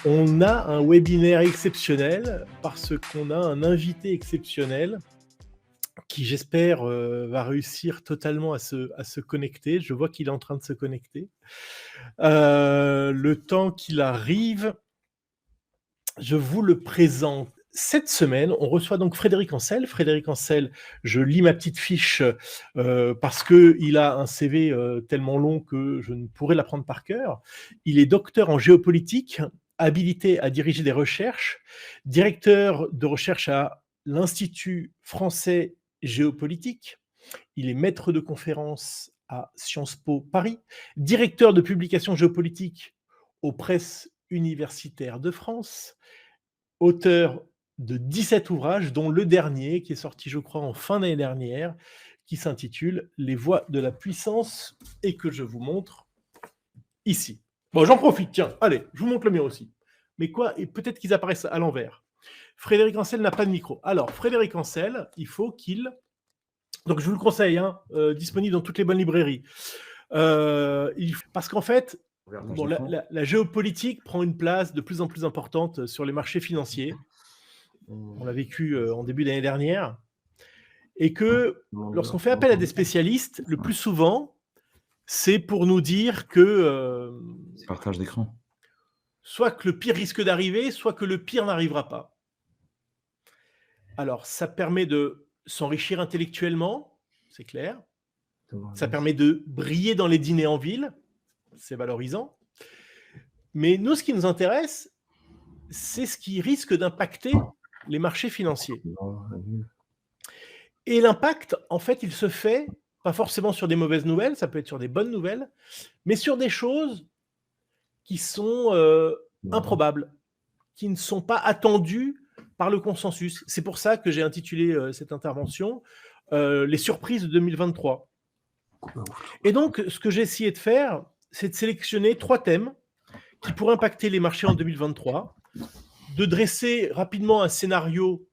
On a un webinaire exceptionnel parce qu'on a un invité exceptionnel qui, j'espère, va réussir totalement à se connecter. Je vois qu'il est en train de se connecter. Le temps qu'il arrive, je vous le présente. Cette semaine, on reçoit donc Frédéric Ancel. Frédéric Ancel, je lis ma petite fiche parce qu'il a un CV tellement long que je ne pourrais l'apprendre par cœur. Il est docteur en géopolitique, habilité à diriger des recherches, directeur de recherche à l'Institut français géopolitique. Il est maître de conférence à Sciences Po Paris, directeur de publication géopolitique aux presses universitaires de France, auteur de 17 ouvrages, dont le dernier, qui est sorti, je crois, en fin d'année dernière, qui s'intitule « Les voies de la puissance » et que je vous montre ici. Bon, j'en profite, tiens, allez, je vous montre le mien aussi. Mais quoi, et peut-être qu'ils apparaissent à l'envers. Frédéric Ancel n'a pas de micro. Alors, Frédéric Ancel, il faut qu'il... Donc, je vous le conseille, disponible dans toutes les bonnes librairies. Parce qu'en fait, bon, la géopolitique prend une place de plus en plus importante sur les marchés financiers. On l'a vécu en début d'année dernière. Et que lorsqu'on fait appel à des spécialistes, le plus souvent, c'est pour nous dire que partage d'écran. Soit que le pire risque d'arriver, soit que le pire n'arrivera pas. Alors, ça permet de s'enrichir intellectuellement, c'est clair. Ça permet de briller dans les dîners en ville, c'est valorisant. Mais nous, ce qui nous intéresse, c'est ce qui risque d'impacter les marchés financiers. Et l'impact, en fait, il se fait pas forcément sur des mauvaises nouvelles, ça peut être sur des bonnes nouvelles, mais sur des choses qui sont improbables, qui ne sont pas attendues par le consensus. C'est pour ça que j'ai intitulé cette intervention « Les surprises de 2023 ». Et donc, ce que j'ai essayé de faire, c'est de sélectionner 3 thèmes qui pourraient impacter les marchés en 2023, de dresser rapidement un scénario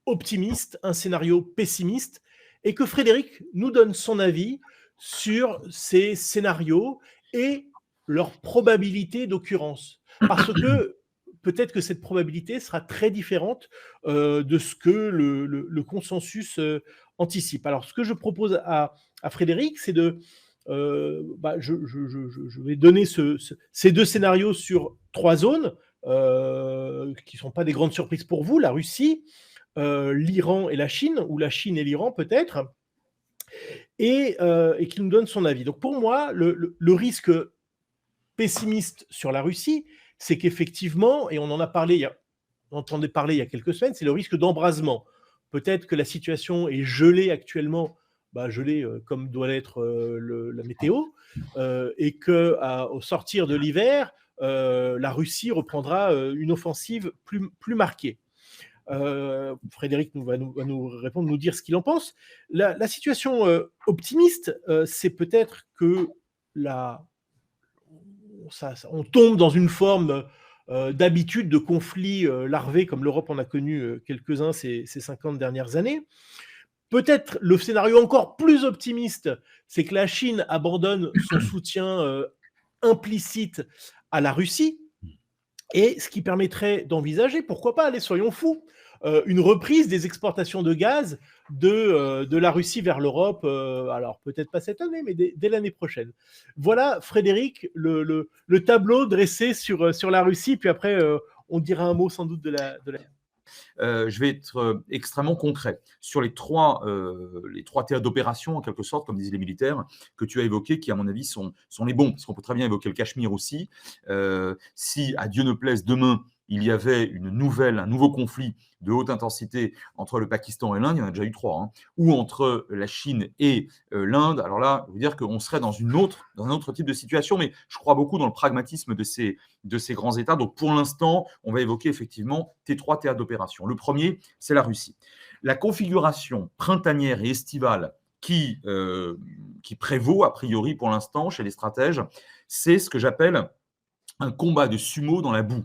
optimiste, un scénario pessimiste, et que Frédéric nous donne son avis sur ces scénarios et leur probabilité d'occurrence. Parce que peut-être que cette probabilité sera très différente de ce que le consensus anticipe. Alors, ce que je propose à Frédéric, c'est de... je vais donner ces 2 scénarios sur 3 zones qui ne sont pas des grandes surprises pour vous, la Russie, l'Iran et la Chine, ou la Chine et l'Iran peut-être, et qui nous donne son avis. Donc pour moi, le risque pessimiste sur la Russie, c'est qu'effectivement, et on en a parlé, on entendait parler il y a quelques semaines, c'est le risque d'embrasement. Peut-être que la situation est gelée actuellement, gelée comme doit l'être la météo, et qu'au sortir de l'hiver, la Russie reprendra une offensive plus marquée. Frédéric va nous répondre, nous dire ce qu'il en pense. La situation optimiste, c'est peut-être que on tombe dans une forme d'habitude de conflits larvés, comme l'Europe en a connu quelques-uns ces 50 dernières années. Peut-être le scénario encore plus optimiste, c'est que la Chine abandonne son soutien implicite à la Russie, et ce qui permettrait d'envisager, pourquoi pas, allez, soyons fous, une reprise des exportations de gaz de la Russie vers l'Europe, alors peut-être pas cette année, mais dès l'année prochaine. Voilà, Frédéric, le tableau dressé sur la Russie, puis après, on dira un mot sans doute de la... Je vais être extrêmement concret sur les trois théâtres d'opération, en quelque sorte, comme disaient les militaires, que tu as évoqués, qui, à mon avis, sont les bons, parce qu'on peut très bien évoquer le Cachemire aussi. Si, à Dieu ne plaise, demain, il y avait un nouveau conflit de haute intensité entre le Pakistan et l'Inde, il y en a déjà eu 3, ou entre la Chine et l'Inde, alors là, je veux dire qu'on serait dans un autre type de situation, mais je crois beaucoup dans le pragmatisme de ces grands États. Donc, pour l'instant, on va évoquer effectivement tes 3 théâtres d'opération. Le premier, c'est la Russie. La configuration printanière et estivale qui prévaut, a priori, pour l'instant, chez les stratèges, c'est ce que j'appelle un combat de sumo dans la boue.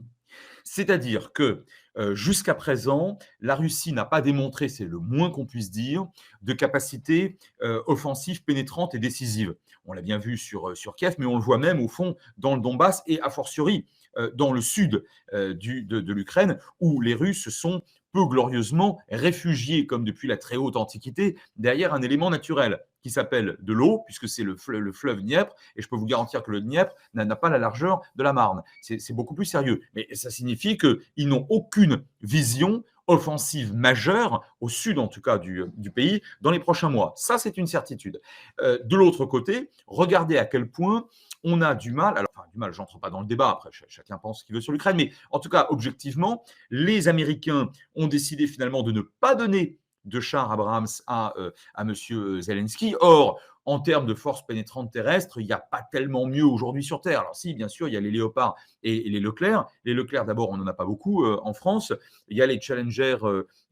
C'est-à-dire que jusqu'à présent, la Russie n'a pas démontré, c'est le moins qu'on puisse dire, de capacité offensive, pénétrante et décisive. On l'a bien vu sur Kiev, mais on le voit même au fond dans le Donbass et a fortiori dans le sud de l'Ukraine, où les Russes se sont peu glorieusement réfugiés, comme depuis la très haute Antiquité, derrière un élément naturel qui s'appelle de l'eau, puisque c'est le fleuve Dniepr, et je peux vous garantir que le Dniepr n'a pas la largeur de la Marne. C'est beaucoup plus sérieux. Mais ça signifie qu'ils n'ont aucune vision offensive majeure, au sud en tout cas du pays, dans les prochains mois. Ça, c'est une certitude. De l'autre côté, regardez à quel point on a du mal, alors enfin, du mal, j'entre pas dans le débat, après chacun pense ce qu'il veut sur l'Ukraine, mais en tout cas, objectivement, les Américains ont décidé finalement de ne pas donner de chars Abrams à M. Zelensky. Or, en termes de force pénétrante terrestre, il n'y a pas tellement mieux aujourd'hui sur Terre. Alors si, bien sûr, il y a les Léopards et les Leclerc. Les Leclerc, d'abord, on n'en a pas beaucoup en France. Il y a les Challenger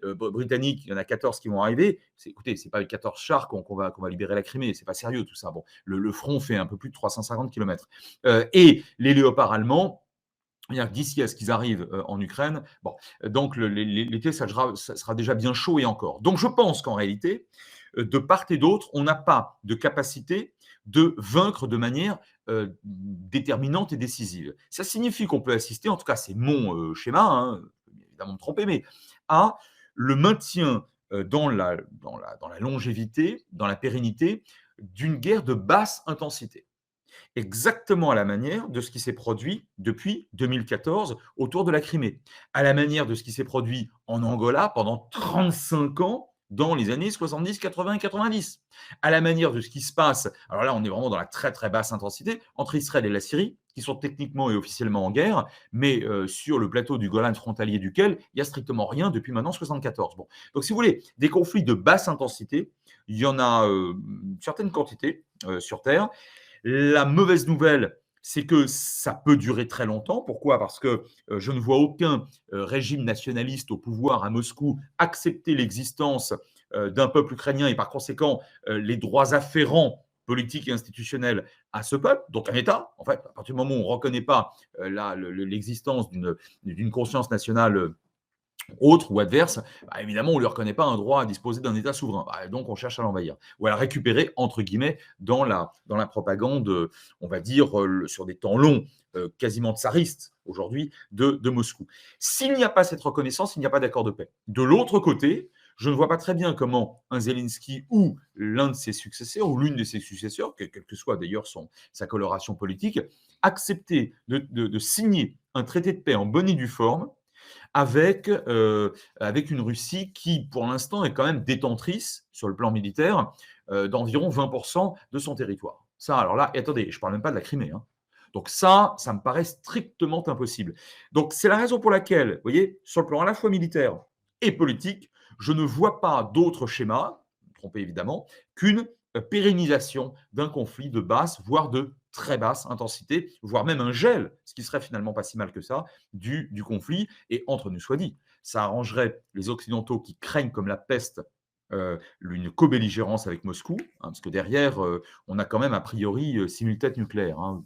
britanniques, il y en a 14 qui vont arriver. Écoutez, ce n'est pas les 14 chars qu'on va libérer la Crimée, ce n'est pas sérieux tout ça. Bon, le front fait un peu plus de 350 km. Et les Léopards allemands, d'ici à ce qu'ils arrivent en Ukraine, bon, donc l'été, ça sera déjà bien chaud et encore. Donc je pense qu'en réalité, de part et d'autre, on n'a pas de capacité de vaincre de manière déterminante et décisive. Ça signifie qu'on peut assister, en tout cas c'est mon schéma, hein, évidemment me tromper, mais à le maintien dans la longévité, dans la pérennité d'une guerre de basse intensité. Exactement à la manière de ce qui s'est produit depuis 2014 autour de la Crimée, à la manière de ce qui s'est produit en Angola pendant 35 ans dans les années 70, 80 et 90, à la manière de ce qui se passe, alors là on est vraiment dans la très très basse intensité, entre Israël et la Syrie, qui sont techniquement et officiellement en guerre, mais sur le plateau du Golan frontalier duquel il n'y a strictement rien depuis maintenant 74. Bon. Donc si vous voulez, des conflits de basse intensité, il y en a une certaine quantité sur Terre. La mauvaise nouvelle, c'est que ça peut durer très longtemps. Pourquoi ? Parce que je ne vois aucun régime nationaliste au pouvoir à Moscou accepter l'existence d'un peuple ukrainien et par conséquent les droits afférents politiques et institutionnels à ce peuple, donc un État. En fait, à partir du moment où on ne reconnaît pas l'existence d'une conscience nationale autre ou adverse, évidemment, on ne lui reconnaît pas un droit à disposer d'un État souverain. Donc, on cherche à l'envahir ou à la récupérer, entre guillemets, dans la propagande, on va dire, sur des temps longs, quasiment tsaristes aujourd'hui, de Moscou. S'il n'y a pas cette reconnaissance, il n'y a pas d'accord de paix. De l'autre côté, je ne vois pas très bien comment un Zelensky ou l'un de ses successeurs, ou l'une de ses successeurs, quelle que soit d'ailleurs sa coloration politique, accepter de signer un traité de paix en bonne et due forme, avec une Russie qui, pour l'instant, est quand même détentrice, sur le plan militaire, d'environ 20% de son territoire. Ça, alors là, et attendez, je ne parle même pas de la Crimée. Hein. Donc ça me paraît strictement impossible. Donc c'est la raison pour laquelle, vous voyez, sur le plan à la fois militaire et politique, je ne vois pas d'autre schéma, vous me trompez évidemment, qu'une pérennisation d'un conflit de basse, voire de très basse intensité, voire même un gel, ce qui serait finalement pas si mal que ça, du conflit. Et entre nous soit dit, ça arrangerait les Occidentaux qui craignent comme la peste une co-belligérance avec Moscou, hein, parce que derrière, on a quand même a priori simultête nucléaire. Hein.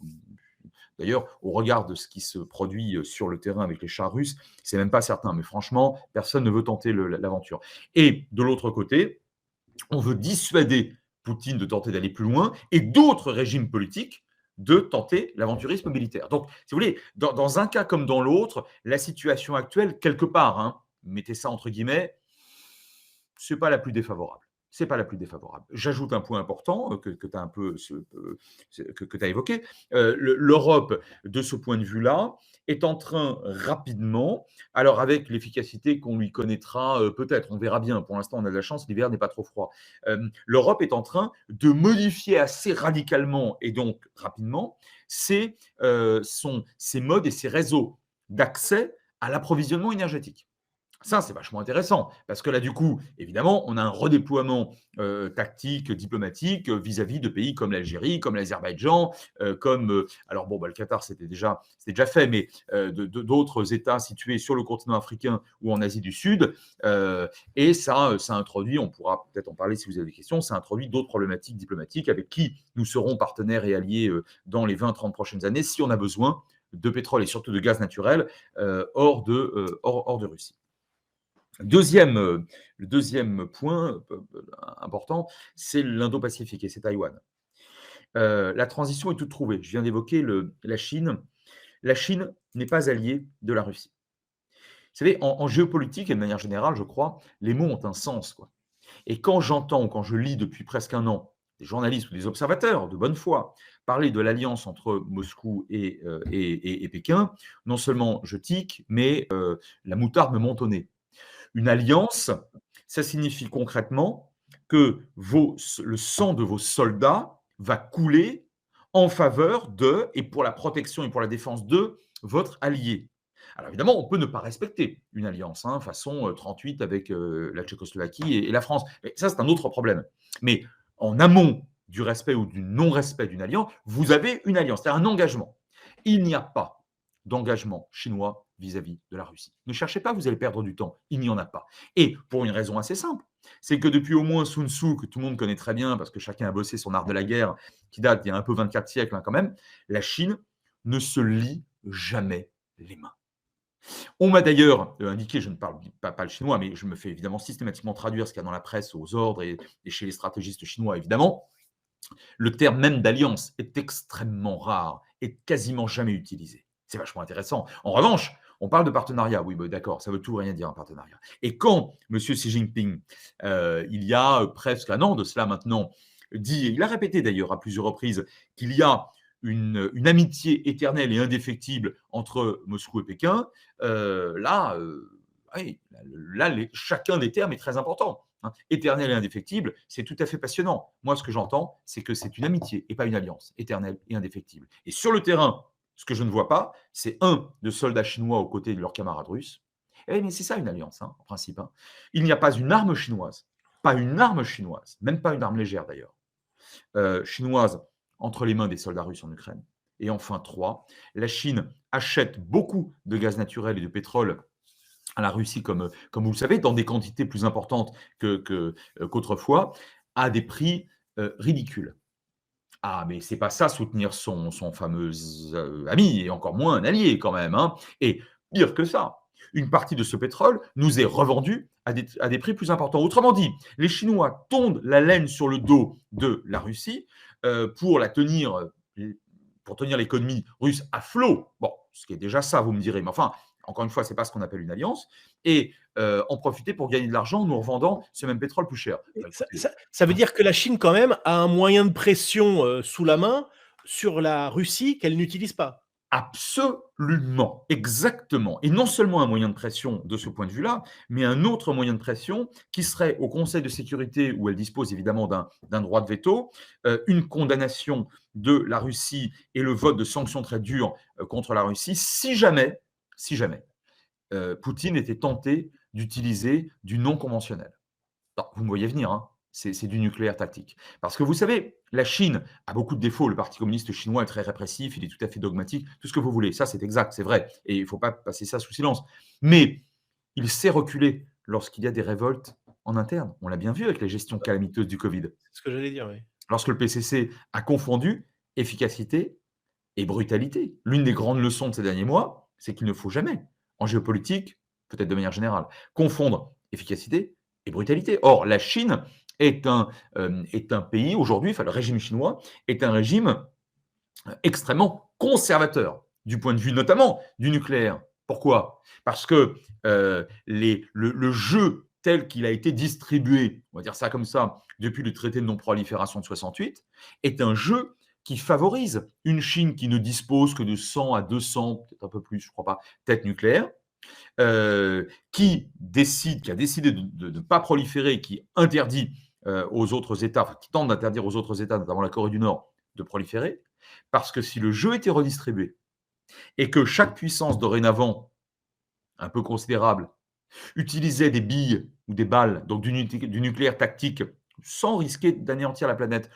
D'ailleurs, au regard de ce qui se produit sur le terrain avec les chars russes, c'est même pas certain. Mais franchement, personne ne veut tenter l'aventure. Et de l'autre côté, on veut dissuader Poutine de tenter d'aller plus loin et d'autres régimes politiques de tenter l'aventurisme militaire. Donc, si vous voulez, dans un cas comme dans l'autre, la situation actuelle, quelque part, hein, mettez ça entre guillemets, ce n'est pas la plus défavorable. C'est pas la plus défavorable. J'ajoute un point important que tu as un peu que tu as évoqué. L'Europe, de ce point de vue-là, est en train rapidement, alors avec l'efficacité qu'on lui connaîtra peut-être, on verra bien. Pour l'instant, on a de la chance, l'hiver n'est pas trop froid. L'Europe est en train de modifier assez radicalement et donc rapidement ses modes et ses réseaux d'accès à l'approvisionnement énergétique. Ça, c'est vachement intéressant, parce que là, du coup, évidemment, on a un redéploiement tactique, diplomatique, vis-à-vis de pays comme l'Algérie, comme l'Azerbaïdjan, alors bon, le Qatar, c'était déjà fait, mais d'autres États situés sur le continent africain ou en Asie du Sud. Et ça introduit, on pourra peut-être en parler si vous avez des questions, ça introduit d'autres problématiques diplomatiques avec qui nous serons partenaires et alliés dans les 20-30 prochaines années, si on a besoin de pétrole et surtout de gaz naturel hors de Russie. Le deuxième point important, c'est l'Indo-Pacifique et c'est Taïwan. La transition est toute trouvée. Je viens d'évoquer la Chine. La Chine n'est pas alliée de la Russie. Vous savez, en géopolitique et de manière générale, je crois, les mots ont un sens, quoi. Et quand j'entends ou quand je lis depuis presque un an des journalistes ou des observateurs de bonne foi parler de l'alliance entre Moscou et Pékin, non seulement je tique, mais la moutarde me monte au nez. Une alliance, ça signifie concrètement que le sang de vos soldats va couler en faveur de, et pour la protection et pour la défense de, votre allié. Alors évidemment, on peut ne pas respecter une alliance, façon 38 avec la Tchécoslovaquie et la France. Mais ça, c'est un autre problème. Mais en amont du respect ou du non-respect d'une alliance, vous avez une alliance, c'est un engagement. Il n'y a pas d'engagement chinois vis-à-vis de la Russie. Ne cherchez pas, vous allez perdre du temps. Il n'y en a pas. Et pour une raison assez simple, c'est que depuis au moins Sun Tzu, que tout le monde connaît très bien, parce que chacun a bossé son art de la guerre, qui date d'il y a un peu 24 siècles quand même, la Chine ne se lie jamais les mains. On m'a d'ailleurs indiqué, je ne parle pas le chinois, mais je me fais évidemment systématiquement traduire ce qu'il y a dans la presse aux ordres et chez les stratégistes chinois, évidemment. Le terme même d'alliance est extrêmement rare et quasiment jamais utilisé. C'est vachement intéressant. En revanche, on parle de partenariat. Oui, d'accord, ça veut tout rien dire, un partenariat. Et quand M. Xi Jinping, il y a presque un an de cela maintenant, dit, il a répété d'ailleurs à plusieurs reprises, qu'il y a une amitié éternelle et indéfectible entre Moscou et Pékin, chacun des termes est très important. Éternel et indéfectible, c'est tout à fait passionnant. Moi, ce que j'entends, c'est que c'est une amitié et pas une alliance, éternelle et indéfectible. Et sur le terrain, ce que je ne vois pas, c'est de soldats chinois aux côtés de leurs camarades russes. Mais c'est ça une alliance, en principe. Il n'y a pas une arme chinoise, même pas une arme légère d'ailleurs, chinoise entre les mains des soldats russes en Ukraine. Et enfin, 3, la Chine achète beaucoup de gaz naturel et de pétrole à la Russie, comme vous le savez, dans des quantités plus importantes qu'autrefois, à des prix ridicules. Ah, mais c'est pas ça soutenir son fameux ami, et encore moins un allié quand même. Et pire que ça, une partie de ce pétrole nous est revendue à des prix plus importants. Autrement dit, les Chinois tondent la laine sur le dos de la Russie pour tenir l'économie russe à flot. Bon, ce qui est déjà ça, vous me direz, mais enfin, encore une fois, ce n'est pas ce qu'on appelle une alliance, et en profiter pour gagner de l'argent en nous revendant ce même pétrole plus cher. Ça veut dire que la Chine, quand même, a un moyen de pression sous la main sur la Russie qu'elle n'utilise pas. Absolument, exactement. Et non seulement un moyen de pression de ce point de vue-là, mais un autre moyen de pression qui serait au Conseil de sécurité, où elle dispose évidemment d'un droit de veto, une condamnation de la Russie et le vote de sanctions très dures contre la Russie, si jamais Poutine était tenté d'utiliser du non conventionnel. Alors, vous me voyez venir, c'est du nucléaire tactique. Parce que vous savez, la Chine a beaucoup de défauts. Le Parti communiste chinois est très répressif, il est tout à fait dogmatique, tout ce que vous voulez. Ça, c'est exact, c'est vrai. Et il ne faut pas passer ça sous silence. Mais il sait reculer lorsqu'il y a des révoltes en interne. On l'a bien vu avec la gestion calamiteuse du Covid. C'est ce que j'allais dire, oui. Lorsque le PCC a confondu efficacité et brutalité. L'une des grandes leçons de ces derniers mois, c'est qu'il ne faut jamais, en géopolitique, peut-être de manière générale, confondre efficacité et brutalité. Or, la Chine est un pays aujourd'hui, le régime chinois est un régime extrêmement conservateur du point de vue notamment du nucléaire. Pourquoi ? Parce que le jeu tel qu'il a été distribué, on va dire ça comme ça, depuis le traité de non-prolifération de 68, est un jeu qui favorise une Chine qui ne dispose que de 100 à 200, peut-être un peu plus, je ne crois pas, têtes nucléaires, qui a décidé de ne pas proliférer, qui interdit aux autres États, qui tente d'interdire aux autres États, notamment la Corée du Nord, de proliférer, parce que si le jeu était redistribué et que chaque puissance dorénavant, un peu considérable, utilisait des billes ou des balles, donc du nucléaire tactique, sans risquer d'anéantir la planète,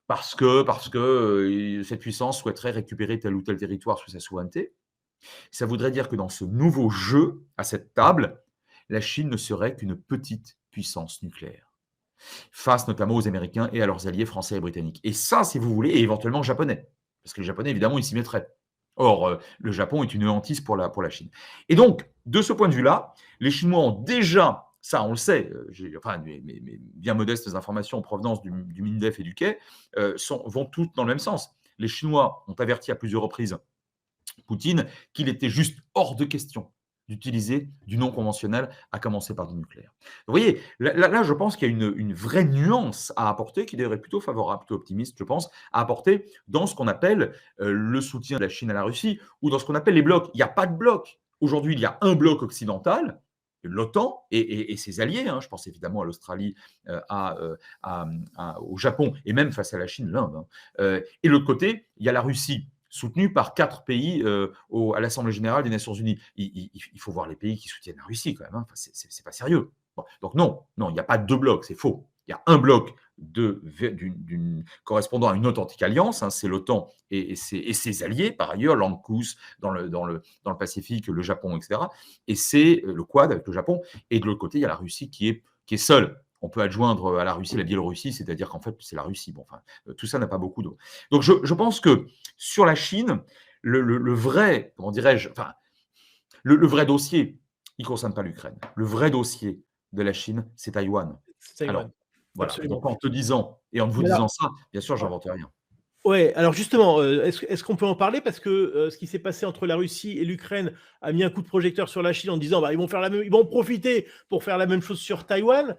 parce que cette puissance souhaiterait récupérer tel ou tel territoire sous sa souveraineté, ça voudrait dire que dans ce nouveau jeu, à cette table, la Chine ne serait qu'une petite puissance nucléaire, face notamment aux Américains et à leurs alliés français et britanniques. Et ça, si vous voulez, et éventuellement japonais, parce que les Japonais, évidemment, ils s'y mettraient. Or, le Japon est une hantise pour la Chine. Et donc, de ce point de vue-là, les Chinois ont déjà Ça, on le sait. J'ai enfin, mes bien modestes informations en provenance du MINDEF et du Quai vont toutes dans le même sens. Les Chinois ont averti à plusieurs reprises Poutine qu'il était juste hors de question d'utiliser du non conventionnel, à commencer par du nucléaire. Vous voyez, là, je pense qu'il y a une vraie nuance à apporter, qui devrait être plutôt favorable, plutôt optimiste, je pense, à apporter dans ce qu'on appelle le soutien de la Chine à la Russie, ou dans ce qu'on appelle les blocs. Il n'y a pas de bloc. Aujourd'hui, il y a un bloc occidental, l'OTAN et ses alliés, hein, je pense évidemment à l'Australie, au Japon, et même face à la Chine, l'Inde. Hein. Et de l'autre côté, il y a la Russie, soutenu par 4 pays à l'Assemblée générale des Nations unies. Il faut voir les pays qui soutiennent la Russie quand même. Hein. Enfin, c'est pas sérieux. Bon, donc non, il n'y a pas deux blocs, c'est faux. Il y a un bloc correspondant à une authentique alliance, hein, c'est l'OTAN et ses alliés, par ailleurs, l'ANCUS dans le Pacifique, le Japon, etc. Et c'est le Quad avec le Japon. Et de l'autre côté, il y a la Russie qui est seule. On peut adjoindre à la Russie la Biélorussie, c'est-à-dire qu'en fait, c'est la Russie. Bon, enfin, tout ça n'a pas beaucoup d'eau. Donc, je pense que sur la Chine, le vrai, comment dirais-je, enfin, le vrai dossier, il ne concerne pas l'Ukraine. Le vrai dossier de la Chine, c'est Taïwan. C'est Taïwan. Alors, voilà. Absolument. Donc, en te disant et en vous Mais disant alors, ça, bien sûr, j'invente rien. ouais, alors justement, est-ce qu'on peut en parler? Parce que ce qui s'est passé entre la Russie et l'Ukraine a mis un coup de projecteur sur la Chine en disant bah, ils vont en profiter pour faire la même chose sur Taïwan.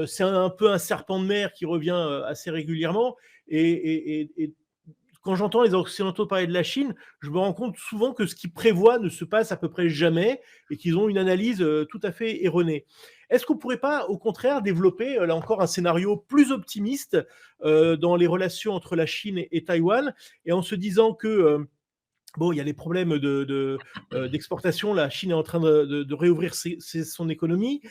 C'est un peu un serpent de mer qui revient assez régulièrement. Et quand j'entends les Occidentaux parler de la Chine, je me rends compte souvent que ce qu'ils prévoient ne se passe à peu près jamais et qu'ils ont une analyse tout à fait erronée. Est-ce qu'on ne pourrait pas, au contraire, développer, là encore, un scénario plus optimiste dans les relations entre la Chine et Taïwan, et en se disant que bon, il y a les problèmes d'exportation. La Chine est en train de réouvrir son économie,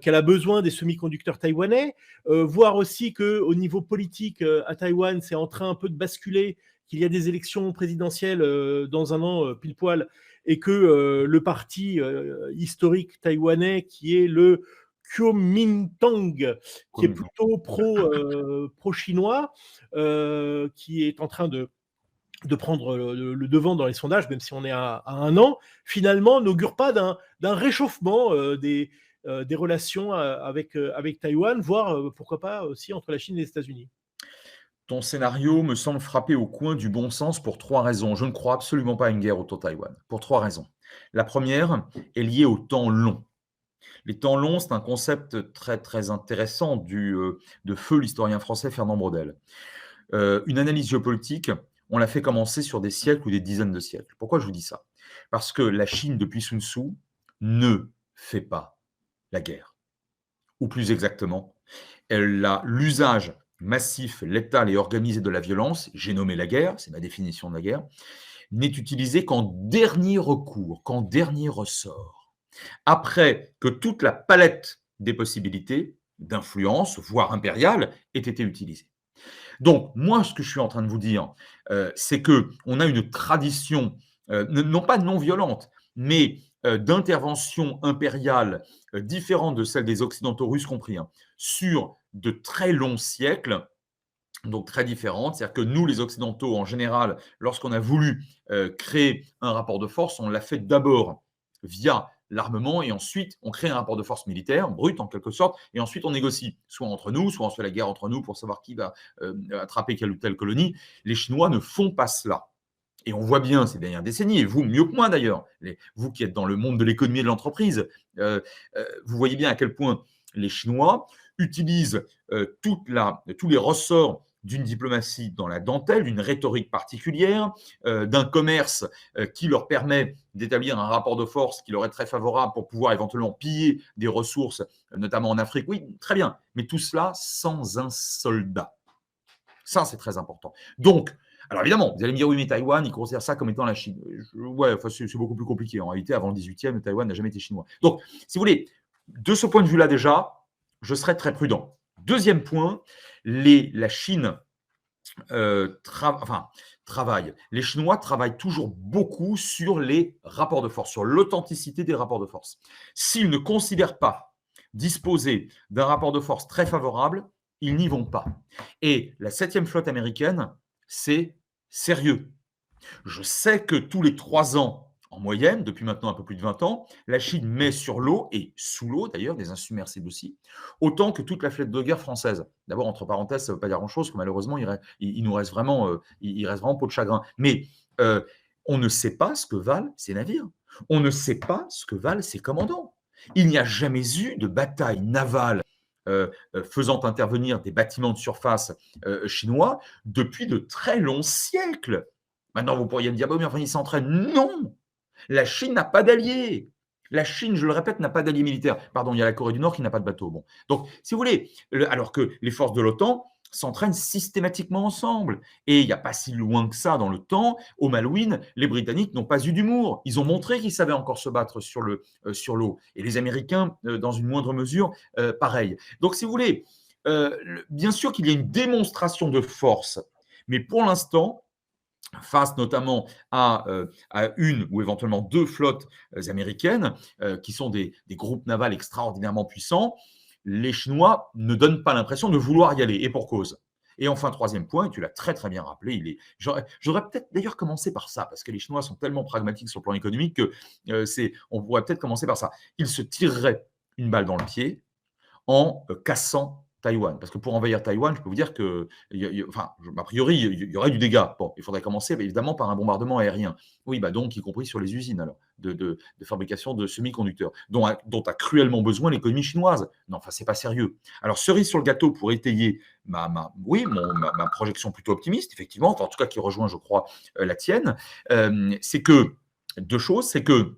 qu'elle a besoin des semi-conducteurs taïwanais, voir aussi qu'au niveau politique à Taïwan, c'est en train un peu de basculer, qu'il y a des élections présidentielles dans un an pile poil, et que le parti historique taïwanais, qui est le Kuomintang, qui est plutôt pro-chinois, qui est en train de prendre le devant dans les sondages, même si on est à 1 an, finalement n'augure pas d'un réchauffement des relations avec Taïwan, voire pourquoi pas aussi entre la Chine et les États-Unis. Ton scénario me semble frapper au coin du bon sens pour 3 raisons. Je ne crois absolument pas à une guerre autour de Taïwan, pour 3 raisons. La première est liée au temps long. Les temps longs, c'est un concept très, très intéressant de feu l'historien français Fernand Braudel. Une analyse géopolitique, on l'a fait commencer sur des siècles ou des dizaines de siècles. Pourquoi je vous dis ça? Parce que la Chine, depuis Sun Tzu, ne fait pas la guerre. Ou plus exactement, l'usage massif, létal et organisé de la violence, j'ai nommé la guerre, c'est ma définition de la guerre, n'est utilisé qu'en dernier recours, qu'en dernier ressort. Après que toute la palette des possibilités d'influence, voire impériale, ait été utilisée. Donc, moi, ce que je suis en train de vous dire, c'est qu'on a une tradition, non pas non violente, mais d'intervention impériale différente de celle des Occidentaux, russes compris, hein, sur de très longs siècles, donc très différente. C'est-à-dire que nous, les Occidentaux, en général, lorsqu'on a voulu créer un rapport de force, on l'a fait d'abord via l'armement et ensuite on crée un rapport de force militaire, brut en quelque sorte, et ensuite on négocie, soit entre nous, soit on se fait la guerre entre nous pour savoir qui va attraper quelle ou telle colonie. Les Chinois ne font pas cela. Et on voit bien ces dernières décennies, et vous mieux que moi d'ailleurs, vous qui êtes dans le monde de l'économie et de l'entreprise, vous voyez bien à quel point les Chinois utilisent tous les ressorts d'une diplomatie dans la dentelle, d'une rhétorique particulière, d'un commerce qui leur permet d'établir un rapport de force qui leur est très favorable pour pouvoir éventuellement piller des ressources, notamment en Afrique. Oui, très bien, mais tout cela sans un soldat. Ça, c'est très important. Donc, alors évidemment, vous allez me dire, oui, mais Taïwan, ils considèrent ça comme étant la Chine. Ouais, enfin, c'est beaucoup plus compliqué. En réalité, avant le 18e, Taïwan n'a jamais été chinois. Donc, si vous voulez, de ce point de vue-là déjà, je serais très prudent. Deuxième point, la Chine travaille. Les Chinois travaillent toujours beaucoup sur les rapports de force, sur l'authenticité des rapports de force. S'ils ne considèrent pas disposer d'un rapport de force très favorable, ils n'y vont pas. Et la 7e flotte américaine, c'est sérieux. Je sais que tous les 3 ans, En moyenne, depuis maintenant un peu plus de 20 ans, la Chine met sur l'eau, et sous l'eau d'ailleurs, des insubmersibles aussi, autant que toute la flotte de guerre française. D'abord, entre parenthèses, ça ne veut pas dire grand-chose, parce que malheureusement, il nous reste vraiment, il reste vraiment peau de chagrin. Mais euh, on ne sait pas ce que valent ces navires. On ne sait pas ce que valent ces commandants. Il n'y a jamais eu de bataille navale faisant intervenir des bâtiments de surface chinois depuis de très longs siècles. Maintenant, vous pourriez me dire, bah, mais enfin, ils s'entraînent. Non, la Chine n'a pas d'alliés. La Chine, je le répète, n'a pas d'alliés militaires. Pardon, il y a la Corée du Nord qui n'a pas de bateau. Bon. Donc, si vous voulez, alors que les forces de l'OTAN s'entraînent systématiquement ensemble. Et il n'y a pas si loin que ça dans le temps, au Malouine, les Britanniques n'ont pas eu d'humour. Ils ont montré qu'ils savaient encore se battre sur l'eau. Et les Américains, dans une moindre mesure, pareil. Donc, si vous voulez, bien sûr qu'il y a une démonstration de force, mais pour l'instant, face notamment à une ou éventuellement deux flottes américaines, qui sont des groupes navals extraordinairement puissants, les Chinois ne donnent pas l'impression de vouloir y aller, et pour cause. Et enfin, troisième point, et tu l'as très très bien rappelé, j'aurais peut-être d'ailleurs commencé par ça, parce que les Chinois sont tellement pragmatiques sur le plan économique que on pourrait peut-être commencer par ça. Ils se tireraient une balle dans le pied en cassant Taïwan. Parce que pour envahir Taïwan, je peux vous dire que, a priori, il y aurait du dégât. Bon, il faudrait commencer évidemment par un bombardement aérien. Oui, bah donc, y compris sur les usines alors, de fabrication de semi-conducteurs, dont a cruellement besoin l'économie chinoise. Non, enfin, c'est pas sérieux. Alors, cerise sur le gâteau pour étayer ma projection plutôt optimiste, effectivement, enfin, en tout cas qui rejoint, je crois, la tienne, c'est que, deux choses, c'est que,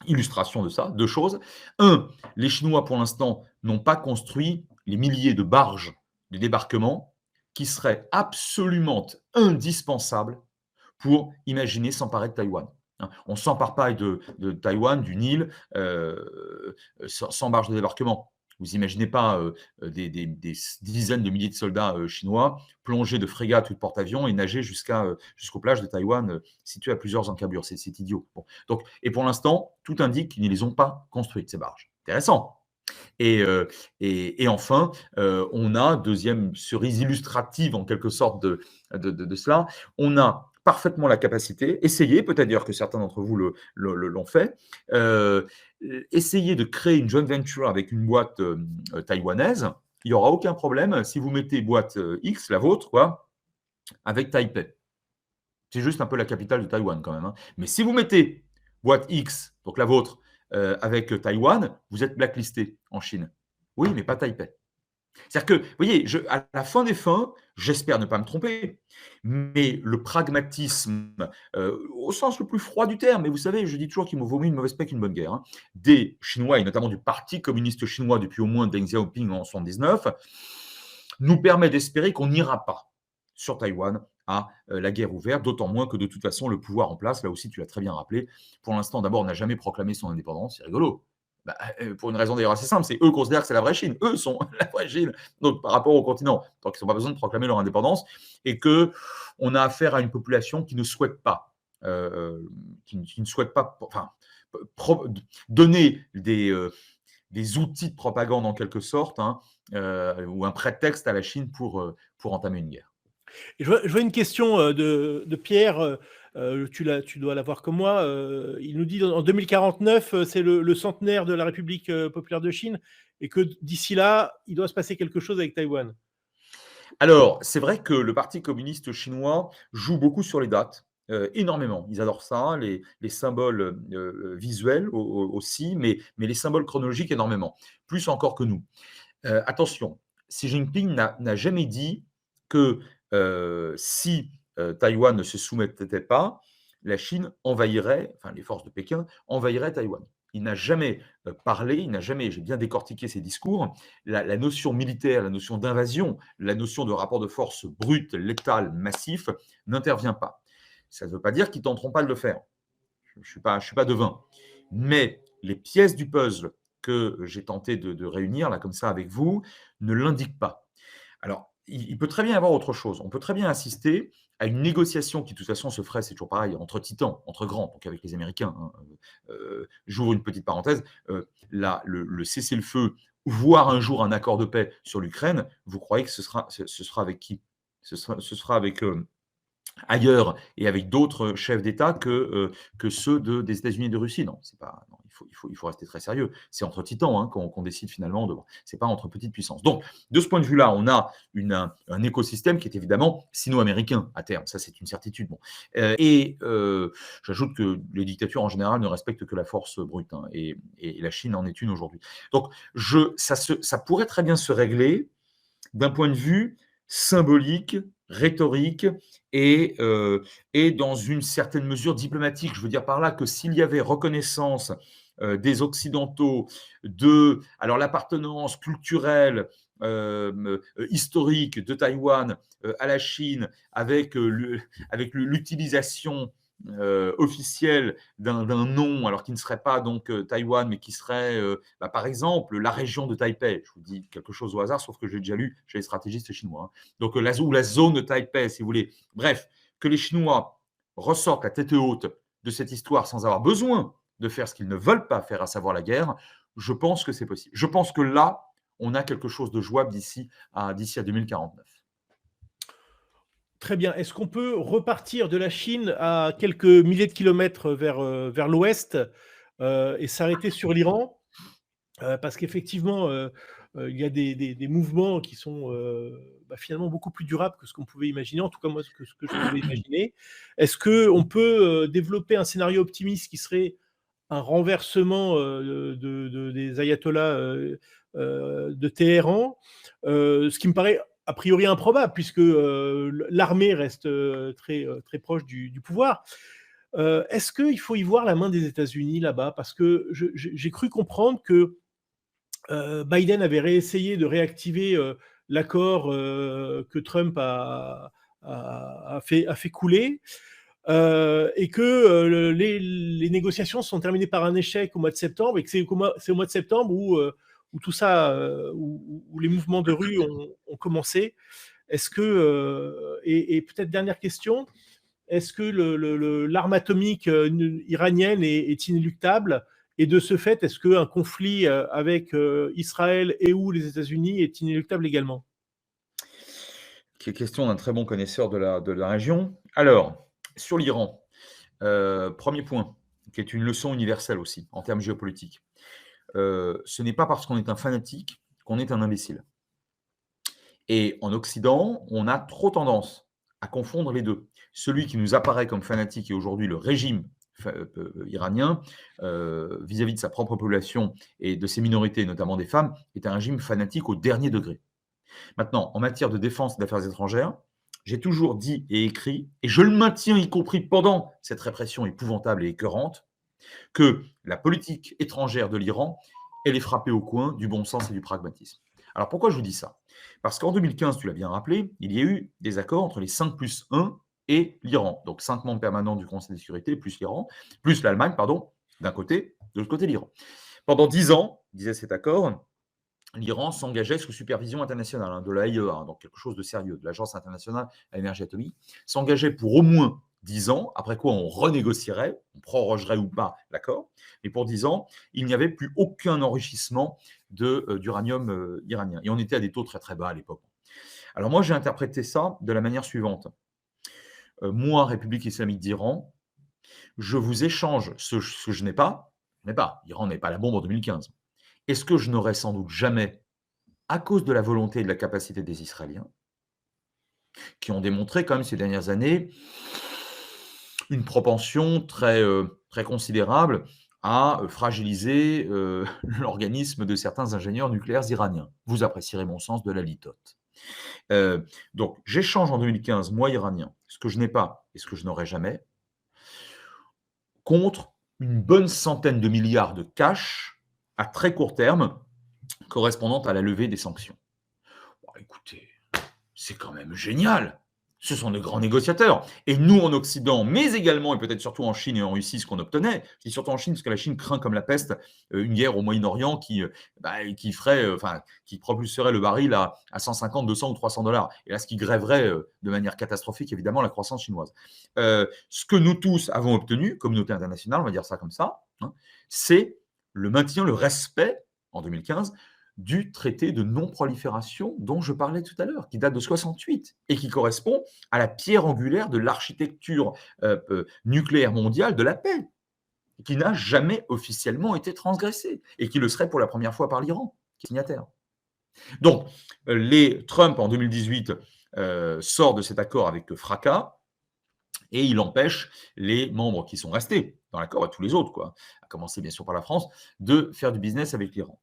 illustration de ça, deux choses. Un, les Chinois, pour l'instant, n'ont pas construit les milliers de barges de débarquement qui seraient absolument indispensables pour imaginer s'emparer de Taïwan. On ne s'empare pas de Taïwan, du Nil, sans barge de débarquement. Vous imaginez pas des dizaines de milliers de soldats chinois plonger de frégates ou de porte-avions et nager jusqu'aux plages de Taïwan situées à plusieurs encablures. C'est idiot. Bon. Donc, et pour l'instant, tout indique qu'ils ne les ont pas construites, ces barges. Intéressant. Et enfin, on a, deuxième cerise illustrative en quelque sorte de cela, on a parfaitement la capacité, essayez, peut-être d'ailleurs que certains d'entre vous l'ont fait, essayez de créer une joint venture avec une boîte taïwanaise, il n'y aura aucun problème si vous mettez boîte X, la vôtre, quoi, avec Taipei. C'est juste un peu la capitale de Taïwan quand même. Hein. Mais si vous mettez boîte X, donc la vôtre, avec Taïwan, vous êtes blacklisté en Chine. Oui, mais pas Taipei. C'est-à-dire que, vous voyez, à la fin des fins, j'espère ne pas me tromper, mais le pragmatisme, au sens le plus froid du terme, et vous savez, je dis toujours qu'il me vaut mieux une mauvaise paix qu'une bonne guerre, hein, des Chinois, et notamment du Parti communiste chinois depuis au moins Deng Xiaoping en 1979, nous permet d'espérer qu'on n'ira pas sur Taïwan à la guerre ouverte, d'autant moins que de toute façon, le pouvoir en place, là aussi tu l'as très bien rappelé, pour l'instant d'abord n'a jamais proclamé son indépendance, c'est rigolo. Bah, pour une raison d'ailleurs assez simple, c'est eux considèrent que c'est la vraie Chine. Eux sont la vraie Chine donc, par rapport au continent. Donc, ils n'ont pas besoin de proclamer leur indépendance et qu'on a affaire à une population qui ne souhaite pas, qui ne souhaite pas donner des outils de propagande en quelque sorte, hein, ou un prétexte à la Chine pour entamer une guerre. Et je vois une question de Pierre, tu dois l'avoir comme moi. Il nous dit en 2049, c'est le centenaire de la République populaire de Chine et que d'ici là, il doit se passer quelque chose avec Taïwan. Alors, c'est vrai que le Parti communiste chinois joue beaucoup sur les dates, énormément. Ils adorent ça, les symboles visuels aussi, mais les symboles chronologiques énormément, plus encore que nous. Attention, Xi Jinping n'a jamais dit que si Taïwan ne se soumettait pas, la Chine envahirait, enfin les forces de Pékin envahiraient Taïwan. Il n'a jamais parlé, j'ai bien décortiqué ses discours, la notion militaire, la notion d'invasion, la notion de rapport de force brut, létal, massif, n'intervient pas. Ça ne veut pas dire qu'ils ne tenteront pas de le faire. Je ne suis pas devin. Mais les pièces du puzzle que j'ai tenté de réunir, là, comme ça, avec vous, ne l'indiquent pas. Alors, il peut très bien y avoir autre chose. On peut très bien assister à une négociation qui, de toute façon, se ferait, c'est toujours pareil, entre titans, entre grands, donc avec les Américains. Hein. J'ouvre une petite parenthèse. Le cessez-le-feu, voire un jour un accord de paix sur l'Ukraine, vous croyez que ce sera avec qui ? Ce sera avec ailleurs et avec d'autres chefs d'État que ceux des États-Unis et de Russie. Non, c'est pas, non, il faut rester très sérieux. C'est entre titans hein, qu'on décide finalement de. C'est pas entre petites puissances. Donc, de ce point de vue-là, on a un écosystème qui est évidemment sino-américain à terme. Ça, c'est une certitude. Bon. J'ajoute que les dictatures en général ne respectent que la force brute. Hein, et la Chine en est une aujourd'hui. Donc, ça pourrait très bien se régler d'un point de vue symbolique, rhétorique et dans une certaine mesure diplomatique. Je veux dire par là que s'il y avait reconnaissance des Occidentaux de alors l'appartenance culturelle, historique de Taïwan à la Chine, avec l'utilisation officielle d'un nom, alors qui ne serait pas donc Taïwan, mais qui serait par exemple la région de Taipei. Je vous dis quelque chose au hasard, sauf que j'ai déjà lu chez les stratégistes chinois. Hein. Donc la zone de Taipei, si vous voulez. Bref, que les Chinois ressortent la tête haute de cette histoire sans avoir besoin de faire ce qu'ils ne veulent pas faire, à savoir la guerre, je pense que c'est possible. Je pense que là, on a quelque chose de jouable d'ici à 2049. Très bien. Est-ce qu'on peut repartir de la Chine à quelques milliers de kilomètres vers l'ouest et s'arrêter sur l'Iran parce qu'effectivement, il y a des mouvements qui sont finalement beaucoup plus durables que ce qu'on pouvait imaginer, en tout cas moi, ce que je pouvais imaginer. Est-ce qu'on peut développer un scénario optimiste qui serait un renversement des ayatollahs de Téhéran, ce qui me paraît a priori improbable, puisque l'armée reste très proche du pouvoir. Est-ce qu'il faut y voir la main des États-Unis là-bas? Parce que j'ai cru comprendre que Biden avait réessayé de réactiver l'accord que Trump a fait couler. Et que les négociations sont terminées par un échec au mois de septembre, et que c'est au mois de septembre où tout ça, où les mouvements de rue ont commencé. Est-ce que, et peut-être dernière question, est-ce que l'arme atomique iranienne est inéluctable? Et de ce fait, est-ce qu'un conflit avec Israël et ou les États-Unis est inéluctable également? Qui est question d'un très bon connaisseur de la région. Alors, sur l'Iran, premier point, qui est une leçon universelle aussi, en termes géopolitiques. Ce n'est pas parce qu'on est un fanatique qu'on est un imbécile. Et en Occident, on a trop tendance à confondre les deux. Celui qui nous apparaît comme fanatique est aujourd'hui le régime iranien, vis-à-vis de sa propre population et de ses minorités, notamment des femmes, est un régime fanatique au dernier degré. Maintenant, en matière de défense et d'affaires étrangères, j'ai toujours dit et écrit, et je le maintiens y compris pendant cette répression épouvantable et écœurante, que la politique étrangère de l'Iran, elle est frappée au coin du bon sens et du pragmatisme. Alors pourquoi je vous dis ça? Parce qu'en 2015, tu l'as bien rappelé, il y a eu des accords entre les 5+1 et l'Iran. Donc 5 membres permanents du Conseil de sécurité, plus l'Iran, plus l'Allemagne, pardon, d'un côté, de l'autre côté l'Iran. Pendant 10 ans, disait cet accord, l'Iran s'engageait sous supervision internationale, de l'AIEA, donc quelque chose de sérieux, de l'Agence internationale à l'énergie atomique, s'engageait pour au moins 10 ans, après quoi on renégocierait, on prorogerait ou pas l'accord, mais pour 10 ans, il n'y avait plus aucun enrichissement d'uranium iranien. Et on était à des taux très très bas à l'époque. Alors moi, j'ai interprété ça de la manière suivante. Moi, République islamique d'Iran, je vous échange ce que je n'ai pas. L'Iran n'est pas la bombe en 2015. Et ce que je n'aurai sans doute jamais, à cause de la volonté et de la capacité des Israéliens, qui ont démontré quand même ces dernières années une propension très, très considérable à fragiliser l'organisme de certains ingénieurs nucléaires iraniens. Vous apprécierez mon sens de la litote. Donc, j'échange en 2015, moi iranien, ce que je n'ai pas et ce que je n'aurai jamais, contre une bonne centaine de milliards de cash à très court terme, correspondant à la levée des sanctions. Bon, écoutez, c'est quand même génial. Ce sont de grands négociateurs. Et nous, en Occident, mais également, et peut-être surtout en Chine et en Russie, ce qu'on obtenait, je dis surtout en Chine, parce que la Chine craint comme la peste une guerre au Moyen-Orient qui propulserait le baril à 150, 200 ou 300 $. Et là, ce qui grèverait de manière catastrophique, évidemment, la croissance chinoise. Ce que nous tous avons obtenu, communauté internationale, on va dire ça comme ça, hein, c'est le maintien, le respect, en 2015, du traité de non-prolifération dont je parlais tout à l'heure, qui date de 68 et qui correspond à la pierre angulaire de l'architecture nucléaire mondiale de la paix, qui n'a jamais officiellement été transgressé et qui le serait pour la première fois par l'Iran, qui est signataire. Donc, Trump, en 2018, sort de cet accord avec fracas et il empêche les membres qui sont restés dans l'accord, et tous les autres, quoi, à commencer bien sûr par la France, de faire du business avec l'Iran.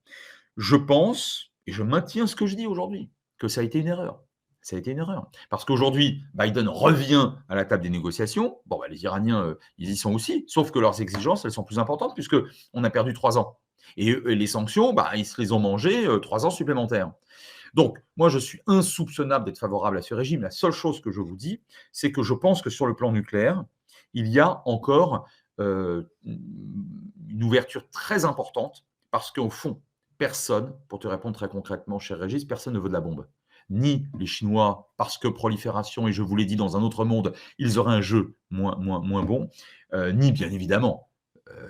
Je pense, et je maintiens ce que je dis aujourd'hui, que ça a été une erreur. Ça a été une erreur. Parce qu'aujourd'hui, Biden revient à la table des négociations. Bon, les Iraniens, ils y sont aussi, sauf que leurs exigences, elles sont plus importantes, puisqu'on a perdu 3 ans. Et les sanctions, ils se les ont mangées 3 ans supplémentaires. Donc, moi, je suis insoupçonnable d'être favorable à ce régime. La seule chose que je vous dis, c'est que je pense que sur le plan nucléaire, il y a encore une ouverture très importante, parce qu'au fond, personne, pour te répondre très concrètement, cher Régis, personne ne veut de la bombe. Ni les Chinois, parce que prolifération, et je vous l'ai dit, dans un autre monde, ils auraient un jeu moins bon, ni bien évidemment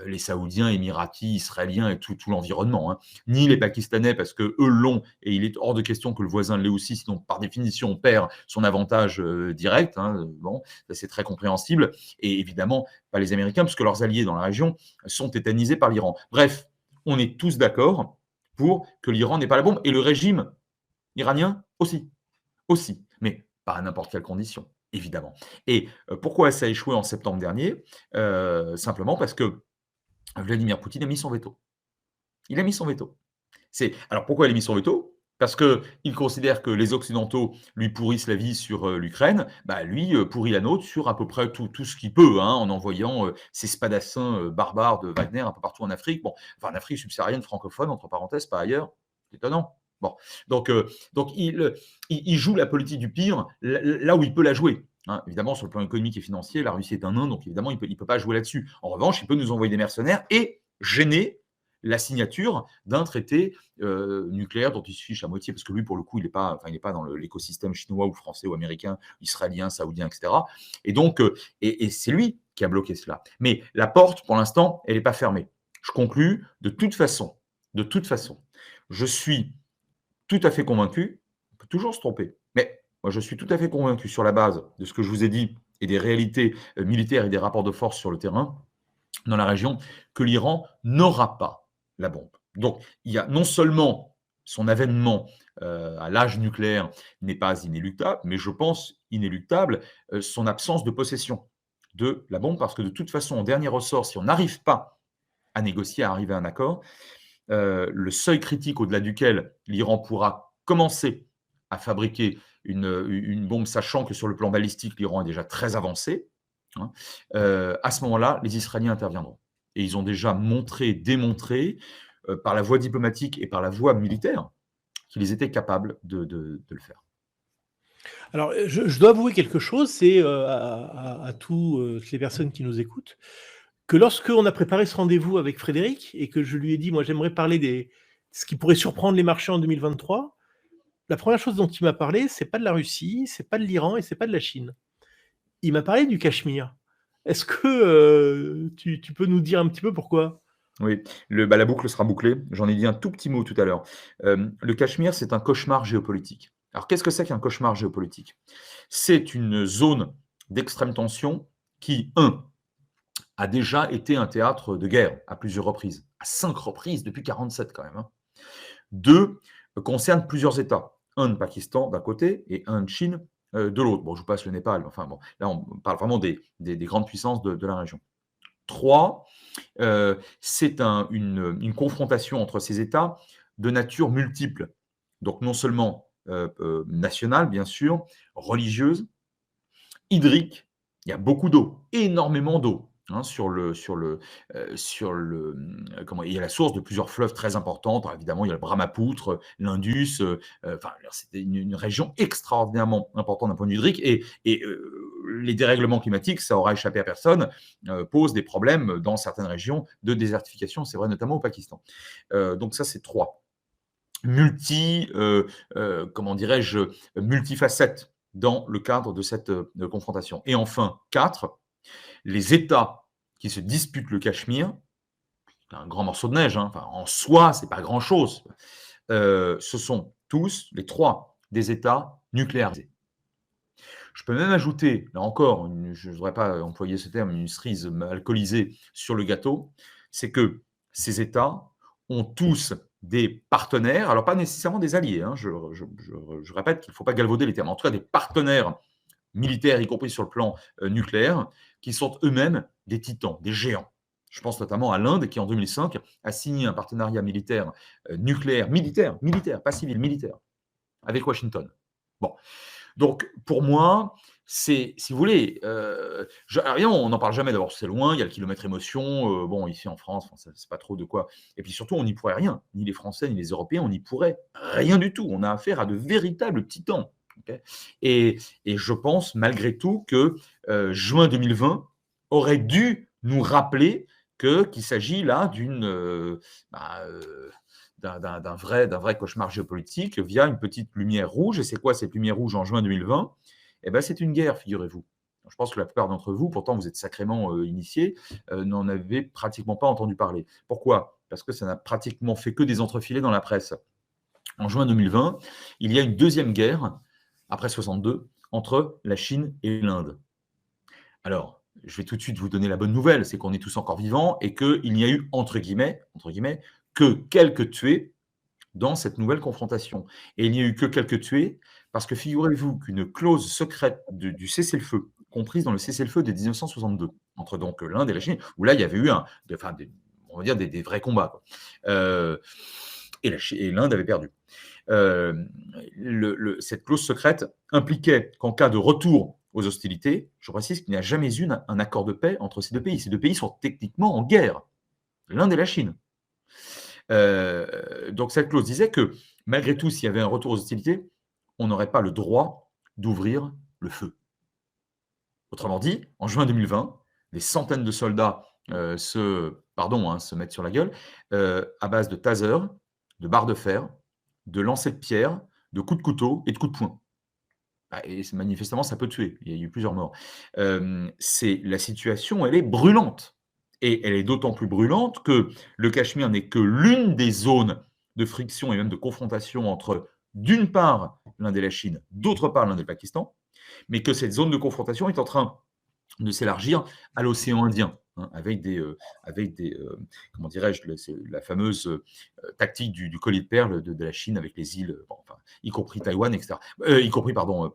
les Saoudiens, Émiratis, Israéliens et tout l'environnement, hein. Ni les Pakistanais, parce qu'eux l'ont, et il est hors de question que le voisin l'ait aussi, sinon par définition on perd son avantage direct, hein. Bon, ça c'est très compréhensible. Et évidemment, pas les Américains, parce que leurs alliés dans la région sont tétanisés par l'Iran. Bref, on est tous d'accord pour que l'Iran n'ait pas la bombe, et le régime iranien aussi, mais pas à n'importe quelle condition, évidemment. Et pourquoi ça a échoué en septembre dernier? Simplement parce que Vladimir Poutine a mis son veto. Il a mis son veto. Alors pourquoi il a mis son veto? Parce qu'il considère que les Occidentaux lui pourrissent la vie sur l'Ukraine, lui pourrit la nôtre sur à peu près tout ce qu'il peut, hein, en envoyant ses spadassins barbares de Wagner un peu partout en Afrique. Bon, enfin en Afrique subsaharienne francophone, entre parenthèses, pas ailleurs. C'est étonnant. Bon, donc il joue la politique du pire là où il peut la jouer. Hein. Évidemment, sur le plan économique et financier, la Russie est un nain, donc évidemment, il ne peut pas jouer là-dessus. En revanche, il peut nous envoyer des mercenaires et gêner la signature d'un traité nucléaire dont il se fiche à moitié, parce que lui, pour le coup, il n'est pas dans l'écosystème chinois ou français ou américain, israélien, saoudien, etc. Et donc, et c'est lui qui a bloqué cela. Mais la porte, pour l'instant, elle n'est pas fermée. Je conclus, de toute façon, je suis tout à fait convaincu, on peut toujours se tromper, mais moi je suis tout à fait convaincu sur la base de ce que je vous ai dit et des réalités militaires et des rapports de force sur le terrain dans la région, que l'Iran n'aura pas la bombe. Donc il y a non seulement son avènement à l'âge nucléaire n'est pas inéluctable, mais je pense inéluctable son absence de possession de la bombe, parce que de toute façon, en dernier ressort, si on n'arrive pas à négocier, à arriver à un accord, le seuil critique au-delà duquel l'Iran pourra commencer à fabriquer une bombe, sachant que sur le plan balistique, l'Iran est déjà très avancé, hein, à ce moment-là, les Israéliens interviendront. Et ils ont déjà démontré, par la voie diplomatique et par la voie militaire, qu'ils étaient capables de le faire. Alors, je dois avouer quelque chose, c'est à toutes les personnes qui nous écoutent, que lorsqu'on a préparé ce rendez-vous avec Frédéric et que je lui ai dit, moi j'aimerais parler de ce qui pourrait surprendre les marchés en 2023, la première chose dont il m'a parlé, c'est pas de la Russie, c'est pas de l'Iran et c'est pas de la Chine. Il m'a parlé du Cachemire. Est-ce que tu peux nous dire un petit peu pourquoi? Oui, la boucle sera bouclée. J'en ai dit un tout petit mot tout à l'heure. Le Cachemire, c'est un cauchemar géopolitique. Alors, qu'est-ce que c'est qu'un cauchemar géopolitique? C'est une zone d'extrême tension qui, a déjà été un théâtre de guerre à plusieurs reprises, à 5 reprises depuis 1947 quand même, hein. 2, concerne plusieurs États, un de Pakistan d'un côté et un de Chine de l'autre. Bon, je vous passe le Népal, enfin bon, là on parle vraiment des grandes puissances de la région. 3, c'est une confrontation entre ces États de nature multiple. Donc non seulement nationale, bien sûr, religieuse, hydrique, il y a beaucoup d'eau, énormément d'eau, hein, il y a la source de plusieurs fleuves très importantes. Alors évidemment, il y a le Brahmapoutre, l'Indus, enfin, c'est une région extraordinairement importante d'un point de vue hydrique et les dérèglements climatiques, ça aura échappé à personne, posent des problèmes dans certaines régions de désertification, c'est vrai notamment au Pakistan. Donc ça, c'est 3. Multifacettes dans le cadre de cette confrontation. Et enfin, 4, les États qui se disputent le Cachemire, un grand morceau de neige, hein, enfin, en soi, c'est pas grand-chose ce sont tous, les trois, des États nucléarisés. Je peux même ajouter, là encore, je ne voudrais pas employer ce terme, une cerise alcoolisée sur le gâteau, c'est que ces États ont tous des partenaires, alors pas nécessairement des alliés, hein, je répète qu'il ne faut pas galvauder les termes, en tout cas des partenaires militaires, y compris sur le plan nucléaire, qui sont eux-mêmes des titans, des géants. Je pense notamment à l'Inde qui, en 2005, a signé un partenariat militaire nucléaire, militaire, pas civil, militaire, avec Washington. Bon. Donc, pour moi, c'est, si vous voulez, rien, on n'en parle jamais, d'abord c'est loin, il y a le kilomètre émotion, bon, ici en France, c'est pas trop de quoi. Et puis surtout, on n'y pourrait rien, ni les Français, ni les Européens, on n'y pourrait rien du tout. On a affaire à de véritables titans. Okay, et je pense malgré tout que juin 2020 aurait dû nous rappeler qu'il s'agit là d'un vrai cauchemar géopolitique via une petite lumière rouge. Et c'est quoi cette lumière rouge en juin 2020 ? Eh ben, c'est une guerre, figurez-vous. Je pense que la plupart d'entre vous, pourtant vous êtes sacrément initiés, n'en avez pratiquement pas entendu parler. Pourquoi ? Parce que ça n'a pratiquement fait que des entrefilés dans la presse. En juin 2020, il y a une deuxième guerre, après 62, entre la Chine et l'Inde. Alors, je vais tout de suite vous donner la bonne nouvelle, c'est qu'on est tous encore vivants et qu'il n'y a eu, entre guillemets, que quelques tués dans cette nouvelle confrontation. Et il n'y a eu que quelques tués parce que figurez-vous qu'une clause secrète du cessez-le-feu, comprise dans le cessez-le-feu de 1962, entre donc l'Inde et la Chine, où là, il y avait eu on va dire des vrais combats, quoi. Et l'Inde avait perdu. Cette clause secrète impliquait qu'en cas de retour aux hostilités, je précise qu'il n'y a jamais eu un accord de paix entre ces deux pays. Ces deux pays sont techniquement en guerre, l'Inde et la Chine. Donc cette clause disait que malgré tout, s'il y avait un retour aux hostilités, on n'aurait pas le droit d'ouvrir le feu. Autrement dit, en juin 2020, des centaines de soldats se mettent sur la gueule à base de tasers, de barres de fer, de lancers de pierre, de coups de couteau et de coups de poing. Et manifestement, ça peut tuer. Il y a eu plusieurs morts. La situation, elle est brûlante. Et elle est d'autant plus brûlante que le Cachemire n'est que l'une des zones de friction et même de confrontation entre, d'une part, l'Inde et la Chine, d'autre part, l'Inde et le Pakistan, mais que cette zone de confrontation est en train de s'élargir à l'océan Indien, hein, avec des comment dirais-je, la fameuse tactique du collier de perles de la Chine avec les îles, y compris Taïwan, etc. Y compris, pardon,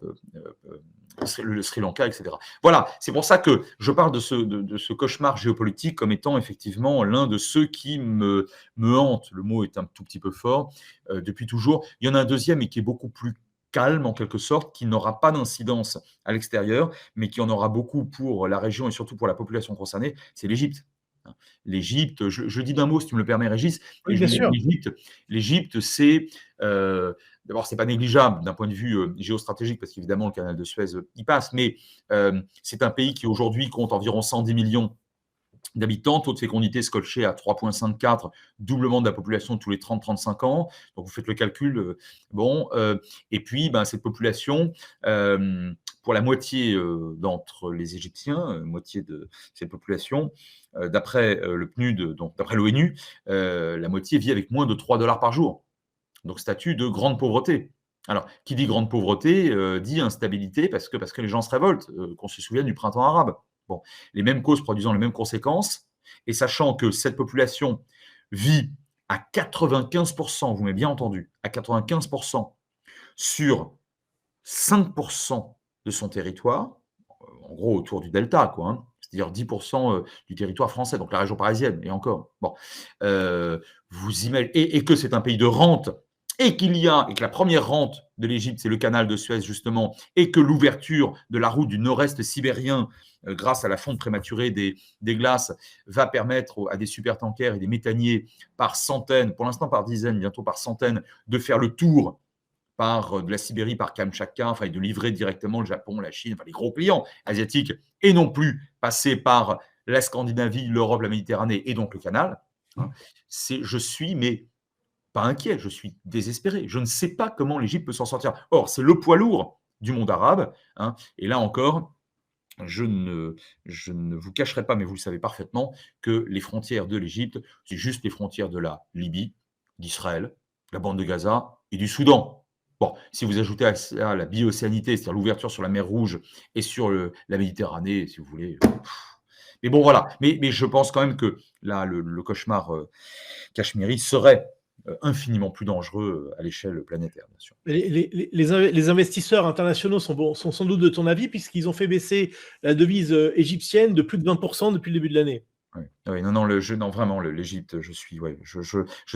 le Sri Lanka, etc. Voilà, c'est pour ça que je parle de ce cauchemar géopolitique comme étant effectivement l'un de ceux qui me hante. Le mot est un tout petit peu fort depuis toujours. Il y en a un deuxième et qui est beaucoup plus calme en quelque sorte, qui n'aura pas d'incidence à l'extérieur, mais qui en aura beaucoup pour la région et surtout pour la population concernée, c'est l'Égypte. L'Égypte, je dis d'un mot, si tu me le permets, Régis. Oui, bien sûr. L'Égypte, c'est d'abord, c'est pas négligeable d'un point de vue géostratégique, parce qu'évidemment, le canal de Suez y passe, mais c'est un pays qui aujourd'hui compte environ 110 millions d'habitants, taux de fécondité scotché à 3,54, doublement de la population tous les 30-35 ans. Donc, vous faites le calcul. Et puis, cette population, pour la moitié d'entre les Égyptiens, moitié de cette population, d'après le PNUD, donc d'après l'ONU, la moitié vit avec moins de 3 $ par jour. Donc, statut de grande pauvreté. Alors, qui dit grande pauvreté dit instabilité parce que les gens se révoltent, qu'on se souvienne du printemps arabe. Bon, les mêmes causes produisant les mêmes conséquences, et sachant que cette population vit à 95%, vous m'avez bien entendu, à 95% sur 5% de son territoire, en gros autour du delta, quoi, hein, c'est-à-dire 10% du territoire français, donc la région parisienne, et encore. Bon, vous imaginez, et que c'est un pays de rente, et que la première rente de l'Égypte, c'est le canal de Suez, justement, et que l'ouverture de la route du nord-est sibérien, grâce à la fonte prématurée des glaces, va permettre à des supertankers et des méthaniers par centaines, pour l'instant par dizaines, bientôt par centaines, de faire le tour de la Sibérie par Kamchatka, et de livrer directement le Japon, la Chine, les gros clients asiatiques, et non plus passer par la Scandinavie, l'Europe, la Méditerranée, et donc le canal. Je suis, mais pas inquiet, je suis désespéré. Je ne sais pas comment l'Égypte peut s'en sortir. Or, c'est le poids lourd du monde arabe. Et là encore, je ne vous cacherai pas, mais vous le savez parfaitement, que les frontières de l'Égypte, c'est juste les frontières de la Libye, d'Israël, la bande de Gaza et du Soudan. Bon, si vous ajoutez à ça la bi-océanité, c'est-à-dire l'ouverture sur la mer Rouge et sur la Méditerranée, si vous voulez. Mais bon, voilà. Mais je pense quand même que là, le cauchemar cachemiri serait infiniment plus dangereux à l'échelle planétaire, bien sûr. Les investisseurs internationaux sont sans doute de ton avis, puisqu'ils ont fait baisser la devise égyptienne de plus de 20% depuis le début de l'année. Oui, oui, non, non, non, vraiment, l'Égypte, je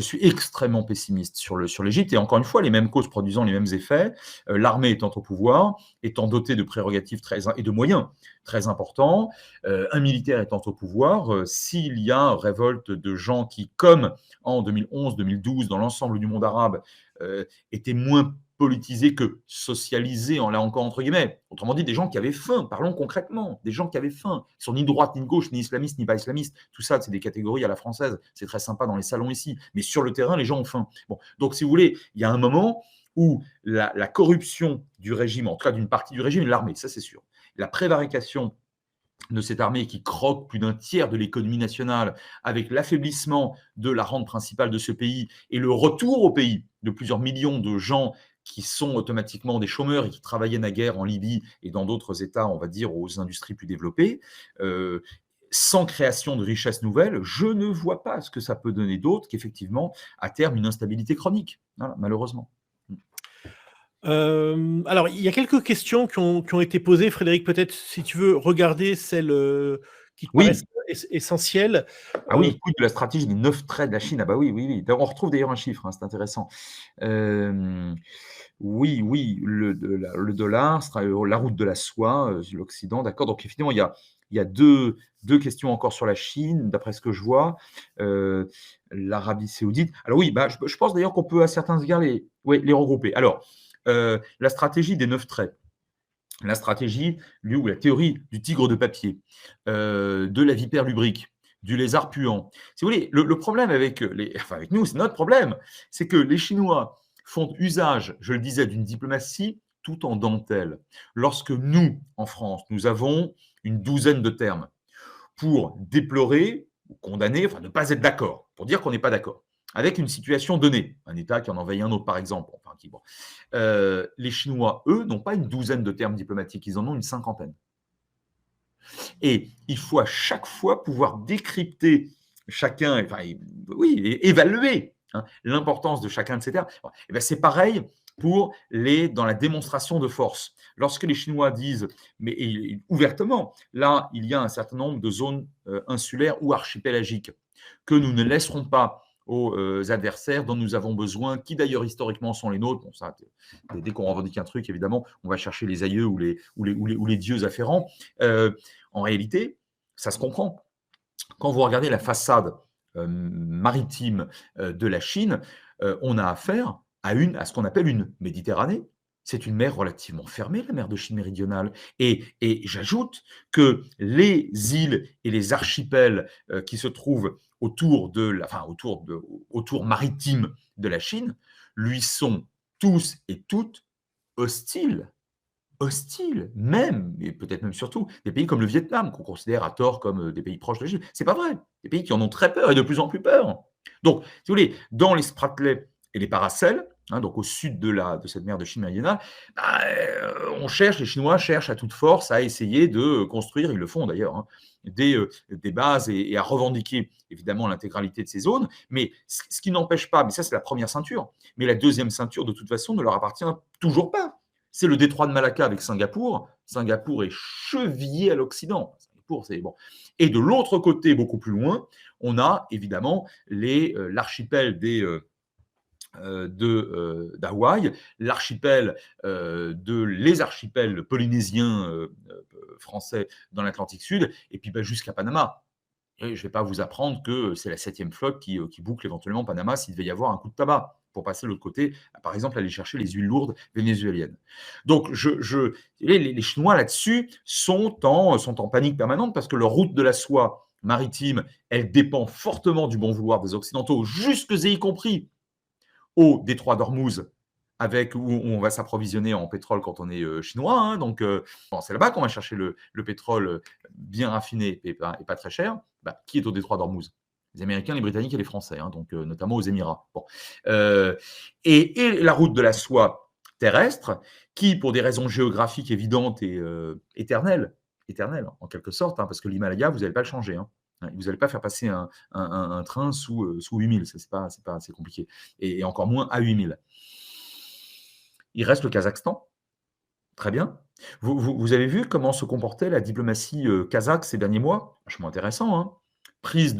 suis extrêmement pessimiste sur l'Égypte. Et encore une fois, les mêmes causes produisant les mêmes effets, l'armée étant au pouvoir, étant dotée de prérogatives et de moyens très importants, un militaire étant au pouvoir, s'il y a révolte de gens qui, comme en 2011-2012, dans l'ensemble du monde arabe, étaient moins politisés que socialisés, là encore entre guillemets. Autrement dit, des gens qui avaient faim, parlons concrètement, des gens qui avaient faim, qui sont ni de droite, ni de gauche, ni islamistes, ni pas islamistes. Tout ça, c'est des catégories à la française. C'est très sympa dans les salons ici. Mais sur le terrain, les gens ont faim. Bon, donc, si vous voulez, il y a un moment où la corruption du régime, en tout cas d'une partie du régime, l'armée, ça c'est sûr, la prévarication de cette armée qui croque plus d'un tiers de l'économie nationale, avec l'affaiblissement de la rente principale de ce pays et le retour au pays de plusieurs millions de gens qui sont automatiquement des chômeurs et qui travaillaient naguère en Libye et dans d'autres États, on va dire, aux industries plus développées, sans création de richesses nouvelles, je ne vois pas ce que ça peut donner d'autre qu'effectivement, à terme, une instabilité chronique, voilà, malheureusement. Alors, il y a quelques questions qui ont été posées. Frédéric, peut-être si tu veux regarder celles qui te Oui. paraissent essentielles. Ah oui, quid de la stratégie des 9 traits de la Chine? Ah bah oui, oui, oui. On retrouve d'ailleurs un chiffre, hein, c'est intéressant. Oui, oui, le dollar sera la route de la soie, l'Occident, d'accord. Donc effectivement, il y a deux questions encore sur la Chine, d'après ce que je vois. L'Arabie Saoudite. Alors oui, bah, je pense d'ailleurs qu'on peut à certains égards les regrouper. Alors, la stratégie des 9 traits. La stratégie, ou la théorie du tigre de papier, de la vipère lubrique, du lézard puant. Si vous voulez, le problème avec avec nous, c'est notre problème, c'est que les Chinois font usage, je le disais, d'une diplomatie tout en dentelle. Lorsque nous, en France, nous avons une douzaine de termes pour déplorer ou condamner, enfin ne pas être d'accord, pour dire qu'on n'est pas d'accord, avec une situation donnée, un État qui en envahit un autre par exemple. Enfin, les Chinois, eux, n'ont pas une douzaine de termes diplomatiques, ils en ont une cinquantaine. Et il faut à chaque fois pouvoir décrypter chacun, enfin, oui, et évaluer l'importance de chacun de ces termes. Et ben, c'est pareil dans la démonstration de force. Lorsque les Chinois disent, mais ouvertement, là, il y a un certain nombre de zones insulaires ou archipélagiques que nous ne laisserons pas aux adversaires dont nous avons besoin, qui d'ailleurs historiquement sont les nôtres. Bon, ça, dès qu'on revendique un truc, évidemment, on va chercher les aïeux ou les dieux afférents. En réalité, ça se comprend. Quand vous regardez la façade maritime de la Chine, on a affaire à ce qu'on appelle une Méditerranée. C'est une mer relativement fermée, la mer de Chine méridionale. Et j'ajoute que les îles et les archipels qui se trouvent autour maritime de la Chine lui sont tous et toutes hostiles. Même, et peut-être même surtout, des pays comme le Vietnam, qu'on considère à tort comme des pays proches de la Chine. C'est pas vrai. Des pays qui en ont très peur et de plus en plus peur. Donc, si vous voulez, dans les Spratleys et les Paracels, donc au sud de cette mer de Chine méridionale, les Chinois cherchent à toute force à essayer de construire, ils le font d'ailleurs, des bases et à revendiquer évidemment l'intégralité de ces zones. Mais ce qui n'empêche pas, mais ça c'est la première ceinture, mais la deuxième ceinture de toute façon ne leur appartient toujours pas. C'est le détroit de Malacca avec Singapour. Singapour est chevillé à l'Occident. Bon. Et de l'autre côté, beaucoup plus loin, on a évidemment l'archipel d'Hawaï, l'archipel les archipels polynésiens français dans l'Atlantique Sud, et puis jusqu'à Panama. Et je ne vais pas vous apprendre que c'est la 7e flotte qui boucle éventuellement Panama s'il devait y avoir un coup de tabac pour passer de l'autre côté, par exemple, aller chercher les huiles lourdes vénézuéliennes. Donc, les Chinois, là-dessus, sont en panique permanente parce que leur route de la soie maritime, elle dépend fortement du bon vouloir des Occidentaux, jusque et y compris au détroit d'Ormuz, où on va s'approvisionner en pétrole quand on est chinois. Donc, c'est là-bas qu'on va chercher le pétrole bien raffiné et pas très cher. Qui est au détroit d'Ormuz? Les Américains, les Britanniques et les Français, hein, donc notamment aux Émirats. Bon. Et la route de la soie terrestre, qui, pour des raisons géographiques évidentes et éternelles en quelque sorte, hein, parce que l'Himalaya, vous n'allez pas le changer. Hein. Vous n'allez pas faire passer un train sous 8000, c'est pas assez compliqué. Et encore moins à 8000. Il reste le Kazakhstan. Très bien. Vous avez vu comment se comportait la diplomatie kazakh ces derniers mois? Vachement intéressant, hein. Prise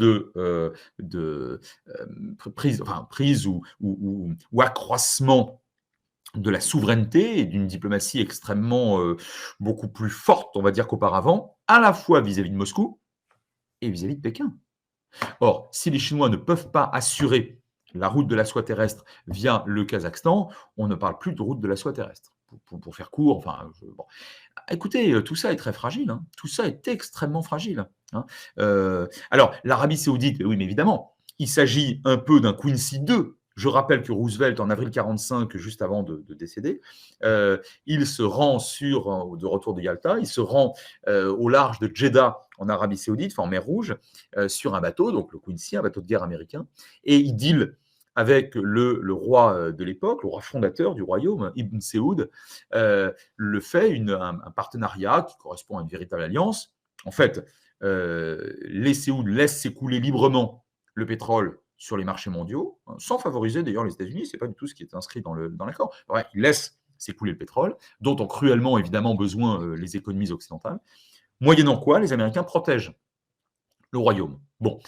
ou accroissement de la souveraineté et d'une diplomatie extrêmement beaucoup plus forte, on va dire, qu'auparavant, à la fois vis-à-vis de Moscou et vis-à-vis de Pékin. Or, si les Chinois ne peuvent pas assurer la route de la soie terrestre via le Kazakhstan, on ne parle plus de route de la soie terrestre. Pour faire court, enfin, bon. Écoutez, tout ça est très fragile. Hein. Tout ça est extrêmement fragile. Hein. Alors, l'Arabie Saoudite, oui, mais évidemment, il s'agit un peu d'un Quincy 2. Je rappelle que Roosevelt, en avril 1945, juste avant de décéder, il se rend de retour de Yalta, il se rend au large de Jeddah, en Arabie Saoudite, enfin en mer Rouge, sur un bateau, donc le Quincy, un bateau de guerre américain, et il deal avec le roi de l'époque, le roi fondateur du royaume, Ibn Saoud, le fait un partenariat qui correspond à une véritable alliance. En fait, les Saouds laissent s'écouler librement le pétrole sur les marchés mondiaux, hein, sans favoriser d'ailleurs les États-Unis, ce n'est pas du tout ce qui est inscrit dans l'accord. Ouais, ils laissent s'écouler le pétrole, dont ont cruellement évidemment besoin les économies occidentales, moyennant quoi les Américains protègent le royaume. Bon,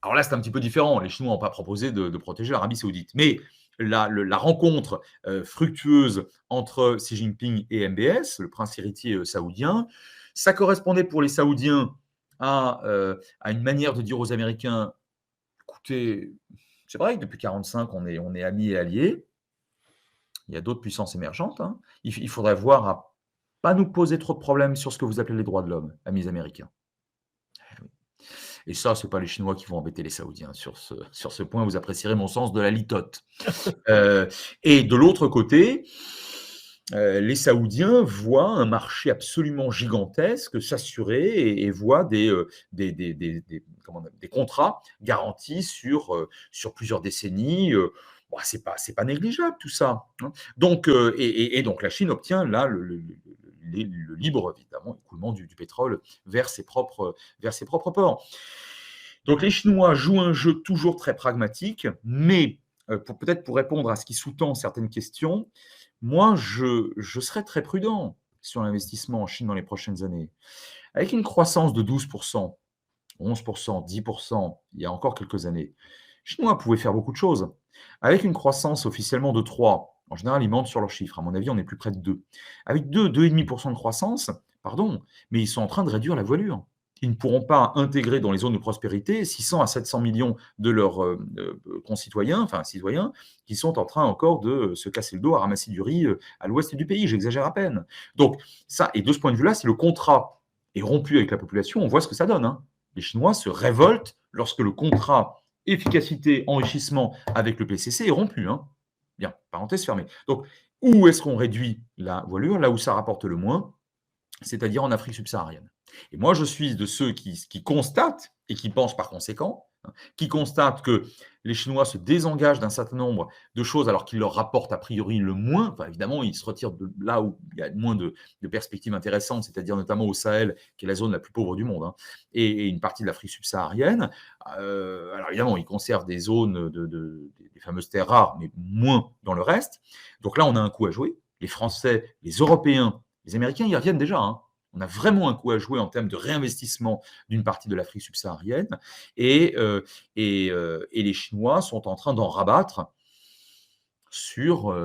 alors là c'est un petit peu différent, les Chinois n'ont pas proposé de protéger l'Arabie Saoudite, mais la rencontre fructueuse entre Xi Jinping et MBS, le prince héritier saoudien, ça correspondait pour les Saoudiens à une manière de dire aux Américains: écoutez, c'est vrai que depuis 1945, on est amis et alliés. Il y a d'autres puissances émergentes. Hein. Il faudrait voir à pas nous poser trop de problèmes sur ce que vous appelez les droits de l'homme, amis américains. Et ça, ce n'est pas les Chinois qui vont embêter les Saoudiens. Sur ce point, vous apprécierez mon sens de la litote. Et de l'autre côté, les Saoudiens voient un marché absolument gigantesque s'assurer et voient des contrats garantis sur plusieurs décennies. Bon, c'est pas négligeable tout ça. Hein. Donc, donc la Chine obtient là le libre évidemment écoulement du pétrole vers ses propres ports. Donc les Chinois jouent un jeu toujours très pragmatique, mais peut-être pour répondre à ce qui sous-tend certaines questions, moi je serais très prudent sur l'investissement en Chine dans les prochaines années. Avec une croissance de 12%, 11%, 10% il y a encore quelques années, les Chinois pouvaient faire beaucoup de choses. Avec une croissance officiellement de 3, en général, ils mentent sur leurs chiffres. À mon avis, on est plus près de 2. Avec 2, 2,5% de croissance, pardon, mais ils sont en train de réduire la voilure. Ils ne pourront pas intégrer dans les zones de prospérité 600 à 700 millions de leurs concitoyens, enfin citoyens, qui sont en train encore de se casser le dos à ramasser du riz à l'ouest du pays. J'exagère à peine. Donc, ça, et de ce point de vue-là, si le contrat est rompu avec la population, on voit ce que ça donne. Hein. Les Chinois se révoltent lorsque le contrat efficacité, enrichissement avec le PCC est rompu. Hein. Bien, parenthèse fermée. Donc, où est-ce qu'on réduit la voilure? Là où ça rapporte le moins, c'est-à-dire en Afrique subsaharienne. Et moi, je suis de ceux qui constatent, et qui pensent par conséquent, qui constatent que les Chinois se désengagent d'un certain nombre de choses alors qu'ils leur rapportent a priori le moins. Enfin, évidemment, ils se retirent de là où il y a moins de perspectives intéressantes, c'est-à-dire notamment au Sahel, qui est la zone la plus pauvre du monde, hein, et une partie de l'Afrique subsaharienne. Alors évidemment, ils conservent des zones des fameuses terres rares, mais moins dans le reste. Donc là, on a un coup à jouer. Les Français, les Européens, les Américains y reviennent déjà. Hein. On a vraiment un coup à jouer en termes de réinvestissement d'une partie de l'Afrique subsaharienne. Et les Chinois sont en train d'en rabattre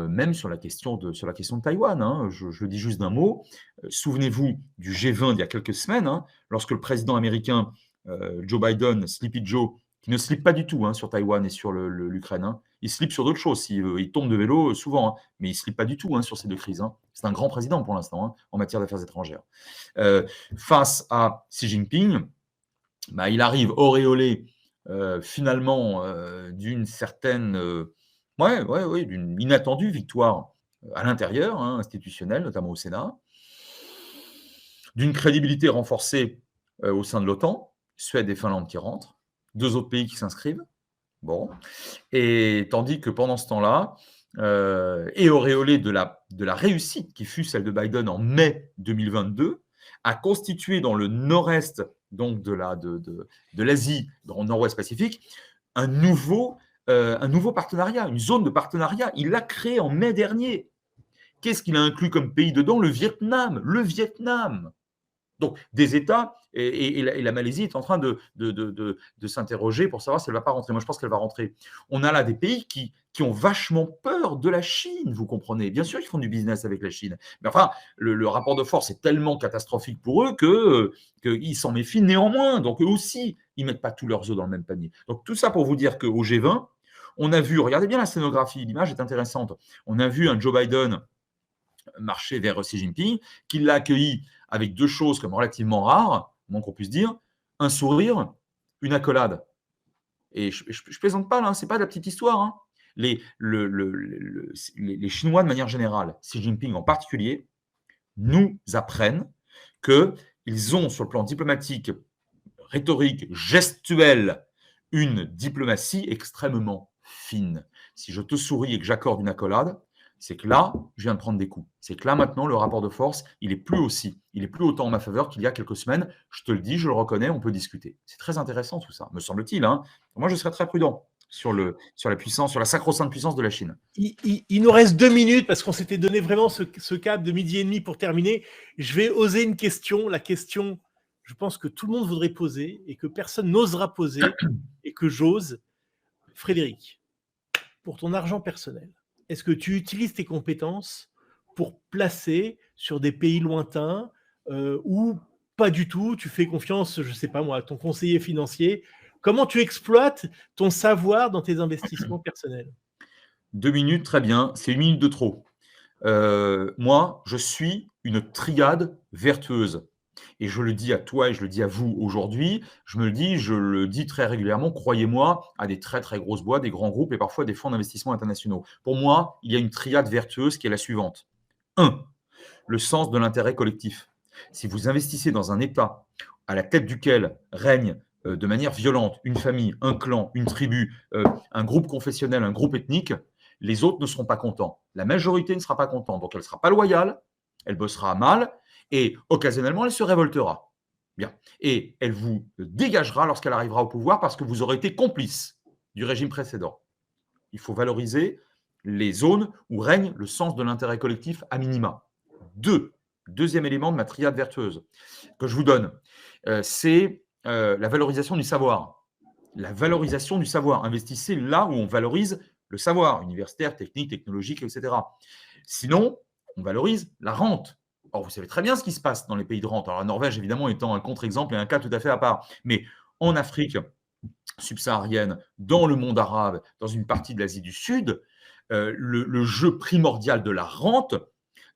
même sur la question de Taïwan. Hein. Je le dis juste d'un mot. Souvenez-vous du G20 d'il y a quelques semaines, hein, lorsque le président américain Joe Biden, Sleepy Joe, qui ne slip pas du tout sur Taïwan et sur l'Ukraine. Hein. Il slip sur d'autres choses. Il tombe de vélo souvent, hein, mais il ne slip pas du tout sur ces deux crises. Hein. C'est un grand président pour l'instant en matière d'affaires étrangères. Face à Xi Jinping, il arrive auréolé finalement d'une certaine, d'une inattendue victoire à l'intérieur, institutionnelle, notamment au Sénat, d'une crédibilité renforcée au sein de l'OTAN, Suède et Finlande qui rentrent, 2 autres pays qui s'inscrivent. Bon. Et tandis que pendant ce temps-là, et auréolé de la réussite qui fut celle de Biden en mai 2022, a constitué dans le nord-est donc de l'Asie, dans le nord-ouest Pacifique, un nouveau partenariat, une zone de partenariat. Il l'a créé en mai dernier. Qu'est-ce qu'il a inclus comme pays dedans? Le Vietnam. Le Vietnam. Donc, des États, et la Malaisie est en train de s'interroger pour savoir si elle ne va pas rentrer. Moi, je pense qu'elle va rentrer. On a là des pays qui ont vachement peur de la Chine, vous comprenez. Bien sûr, ils font du business avec la Chine. Mais enfin, le rapport de force est tellement catastrophique pour eux qu'ils s'en méfient néanmoins. Donc, eux aussi, ils ne mettent pas tous leurs œufs dans le même panier. Donc, tout ça pour vous dire qu'au G20, on a vu, regardez bien la scénographie, l'image est intéressante. On a vu un Joe Biden marcher vers Xi Jinping, qui l'a accueilli avec 2 choses comme relativement rares, moins qu'on puisse dire, un sourire, une accolade. Et je ne plaisante pas, là, ce n'est pas de la petite histoire. Hein. Les Chinois, de manière générale, Xi Jinping en particulier, nous apprennent qu'ils ont, sur le plan diplomatique, rhétorique, gestuel, une diplomatie extrêmement fine. Si je te souris et que j'accorde une accolade, c'est que là, je viens de prendre des coups. C'est que là, maintenant, le rapport de force, il est plus autant en ma faveur qu'il y a quelques semaines. Je te le dis, je le reconnais, on peut discuter. C'est très intéressant tout ça, me semble-t-il. Hein. Moi, je serais très prudent sur la puissance, sur la sacro-sainte puissance de la Chine. Il nous reste 2 minutes parce qu'on s'était donné vraiment ce cap de 12h30 pour terminer. Je vais oser une question, la question, je pense que tout le monde voudrait poser et que personne n'osera poser et que j'ose. Frédéric, pour ton argent personnel, est-ce que tu utilises tes compétences pour placer sur des pays lointains ou pas du tout? Tu fais confiance, je ne sais pas moi, à ton conseiller financier. Comment tu exploites ton savoir dans tes investissements personnels? 2 minutes, très bien. C'est 1 minute de trop. Moi, je suis une triade vertueuse. Et je le dis à toi et je le dis à vous aujourd'hui, je le dis très régulièrement, croyez-moi, à des très très grosses boîtes, des grands groupes et parfois des fonds d'investissement internationaux. Pour moi, il y a une triade vertueuse qui est la suivante. 1. Le sens de l'intérêt collectif. Si vous investissez dans un État à la tête duquel règne de manière violente une famille, un clan, une tribu, un groupe confessionnel, un groupe ethnique, les autres ne seront pas contents. La majorité ne sera pas contente. Donc, elle ne sera pas loyale, elle bossera mal et occasionnellement, elle se révoltera. Bien. Et elle vous dégagera lorsqu'elle arrivera au pouvoir parce que vous aurez été complice du régime précédent. Il faut valoriser les zones où règne le sens de l'intérêt collectif à minima. Deuxième élément de ma triade vertueuse que je vous donne, c'est la valorisation du savoir. La valorisation du savoir. Investissez là où on valorise le savoir, universitaire, technique, technologique, etc. Sinon, on valorise la rente. Or, vous savez très bien ce qui se passe dans les pays de rente. Alors, la Norvège, évidemment, étant un contre-exemple et un cas tout à fait à part. Mais en Afrique subsaharienne, dans le monde arabe, dans une partie de l'Asie du Sud, le jeu primordial de la rente,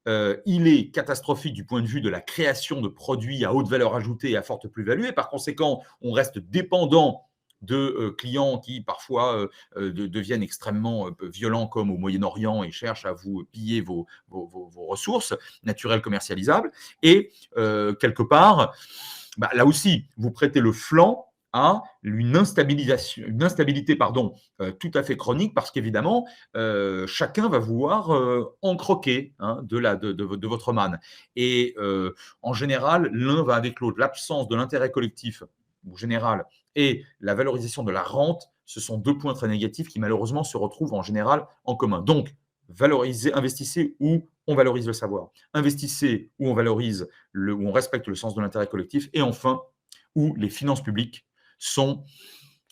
il est catastrophique du point de vue de la création de produits à haute valeur ajoutée et à forte plus-value. Et par conséquent, on reste dépendant de clients qui parfois deviennent extrêmement violents comme au Moyen-Orient et cherchent à vous piller vos ressources naturelles commercialisables. Et quelque part, là aussi, vous prêtez le flanc à une instabilité tout à fait chronique parce qu'évidemment, chacun va vouloir en croquer de votre manne. Et en général, l'un va avec l'autre. L'absence de l'intérêt collectif ou général et la valorisation de la rente, ce sont 2 points très négatifs qui malheureusement se retrouvent en général en commun. Donc, investissez où on valorise le savoir. Investissez où on valorise, où on respecte le sens de l'intérêt collectif. Et enfin, où les finances publiques sont,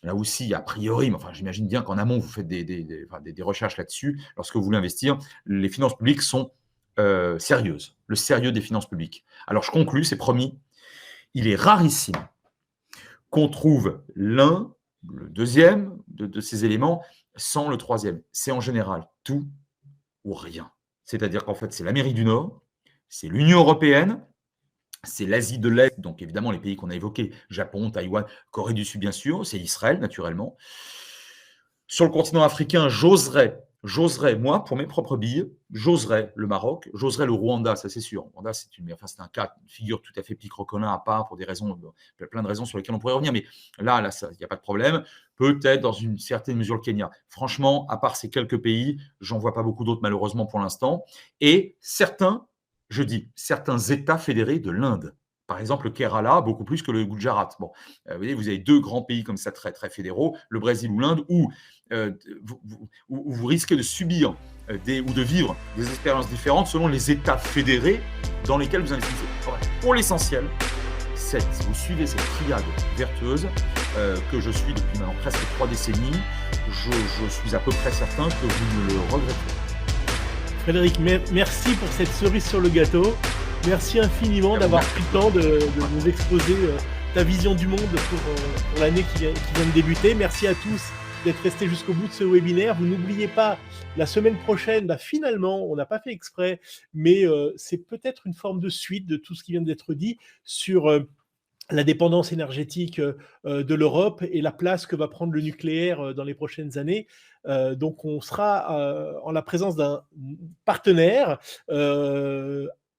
là aussi, a priori, mais enfin, j'imagine bien qu'en amont, vous faites des recherches là-dessus. Lorsque vous voulez investir, les finances publiques sont sérieuses. Le sérieux des finances publiques. Alors, je conclus, c'est promis. Il est rarissime qu'on trouve le deuxième de ces éléments sans le troisième. C'est en général tout ou rien. C'est-à-dire qu'en fait, c'est l'Amérique du Nord, c'est l'Union européenne, c'est l'Asie de l'Est, donc évidemment les pays qu'on a évoqués, Japon, Taïwan, Corée du Sud bien sûr, c'est Israël naturellement. Sur le continent africain, j'oserais J'oserais, moi, pour mes propres billes, j'oserais le Maroc, j'oserais le Rwanda, ça c'est sûr. Le Rwanda, c'est un cas, une figure tout à fait picrocolin à part pour des raisons, plein de raisons sur lesquelles on pourrait revenir. Mais là, il n'y a pas de problème. Peut-être dans une certaine mesure le Kenya. Franchement, à part ces quelques pays, j'en vois pas beaucoup d'autres malheureusement pour l'instant. Et certains États fédérés de l'Inde. Par exemple, le Kerala, beaucoup plus que le Gujarat. Bon, vous voyez, vous avez deux grands pays comme ça très, très fédéraux, le Brésil ou l'Inde, où vous risquez de subir ou de vivre des expériences différentes selon les États fédérés dans lesquels vous investissez. Pour l'essentiel, vous suivez cette triade vertueuse que je suis depuis maintenant presque 3 décennies. Je suis à peu près certain que vous ne le regretterez pas. Frédéric, merci pour cette cerise sur le gâteau. Merci infiniment d'avoir pris le temps de nous exposer ta vision du monde pour l'année qui vient de débuter. Merci à tous d'être restés jusqu'au bout de ce webinaire. Vous n'oubliez pas, la semaine prochaine, finalement, on n'a pas fait exprès, mais c'est peut-être une forme de suite de tout ce qui vient d'être dit sur la dépendance énergétique de l'Europe et la place que va prendre le nucléaire dans les prochaines années. Donc, on sera en la présence d'un partenaire,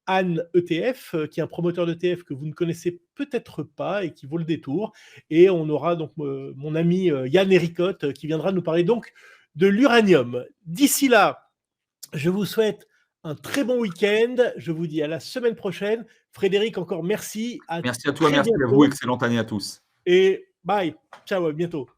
Anne ETF, qui est un promoteur d'ETF que vous ne connaissez peut-être pas et qui vaut le détour. Et on aura donc mon ami Yann Héricotte qui viendra nous parler donc de l'uranium. D'ici là, je vous souhaite un très bon week-end. Je vous dis à la semaine prochaine. Frédéric, encore merci. Merci à toi, merci à vous. Excellente année à tous. Et bye. Ciao, à bientôt.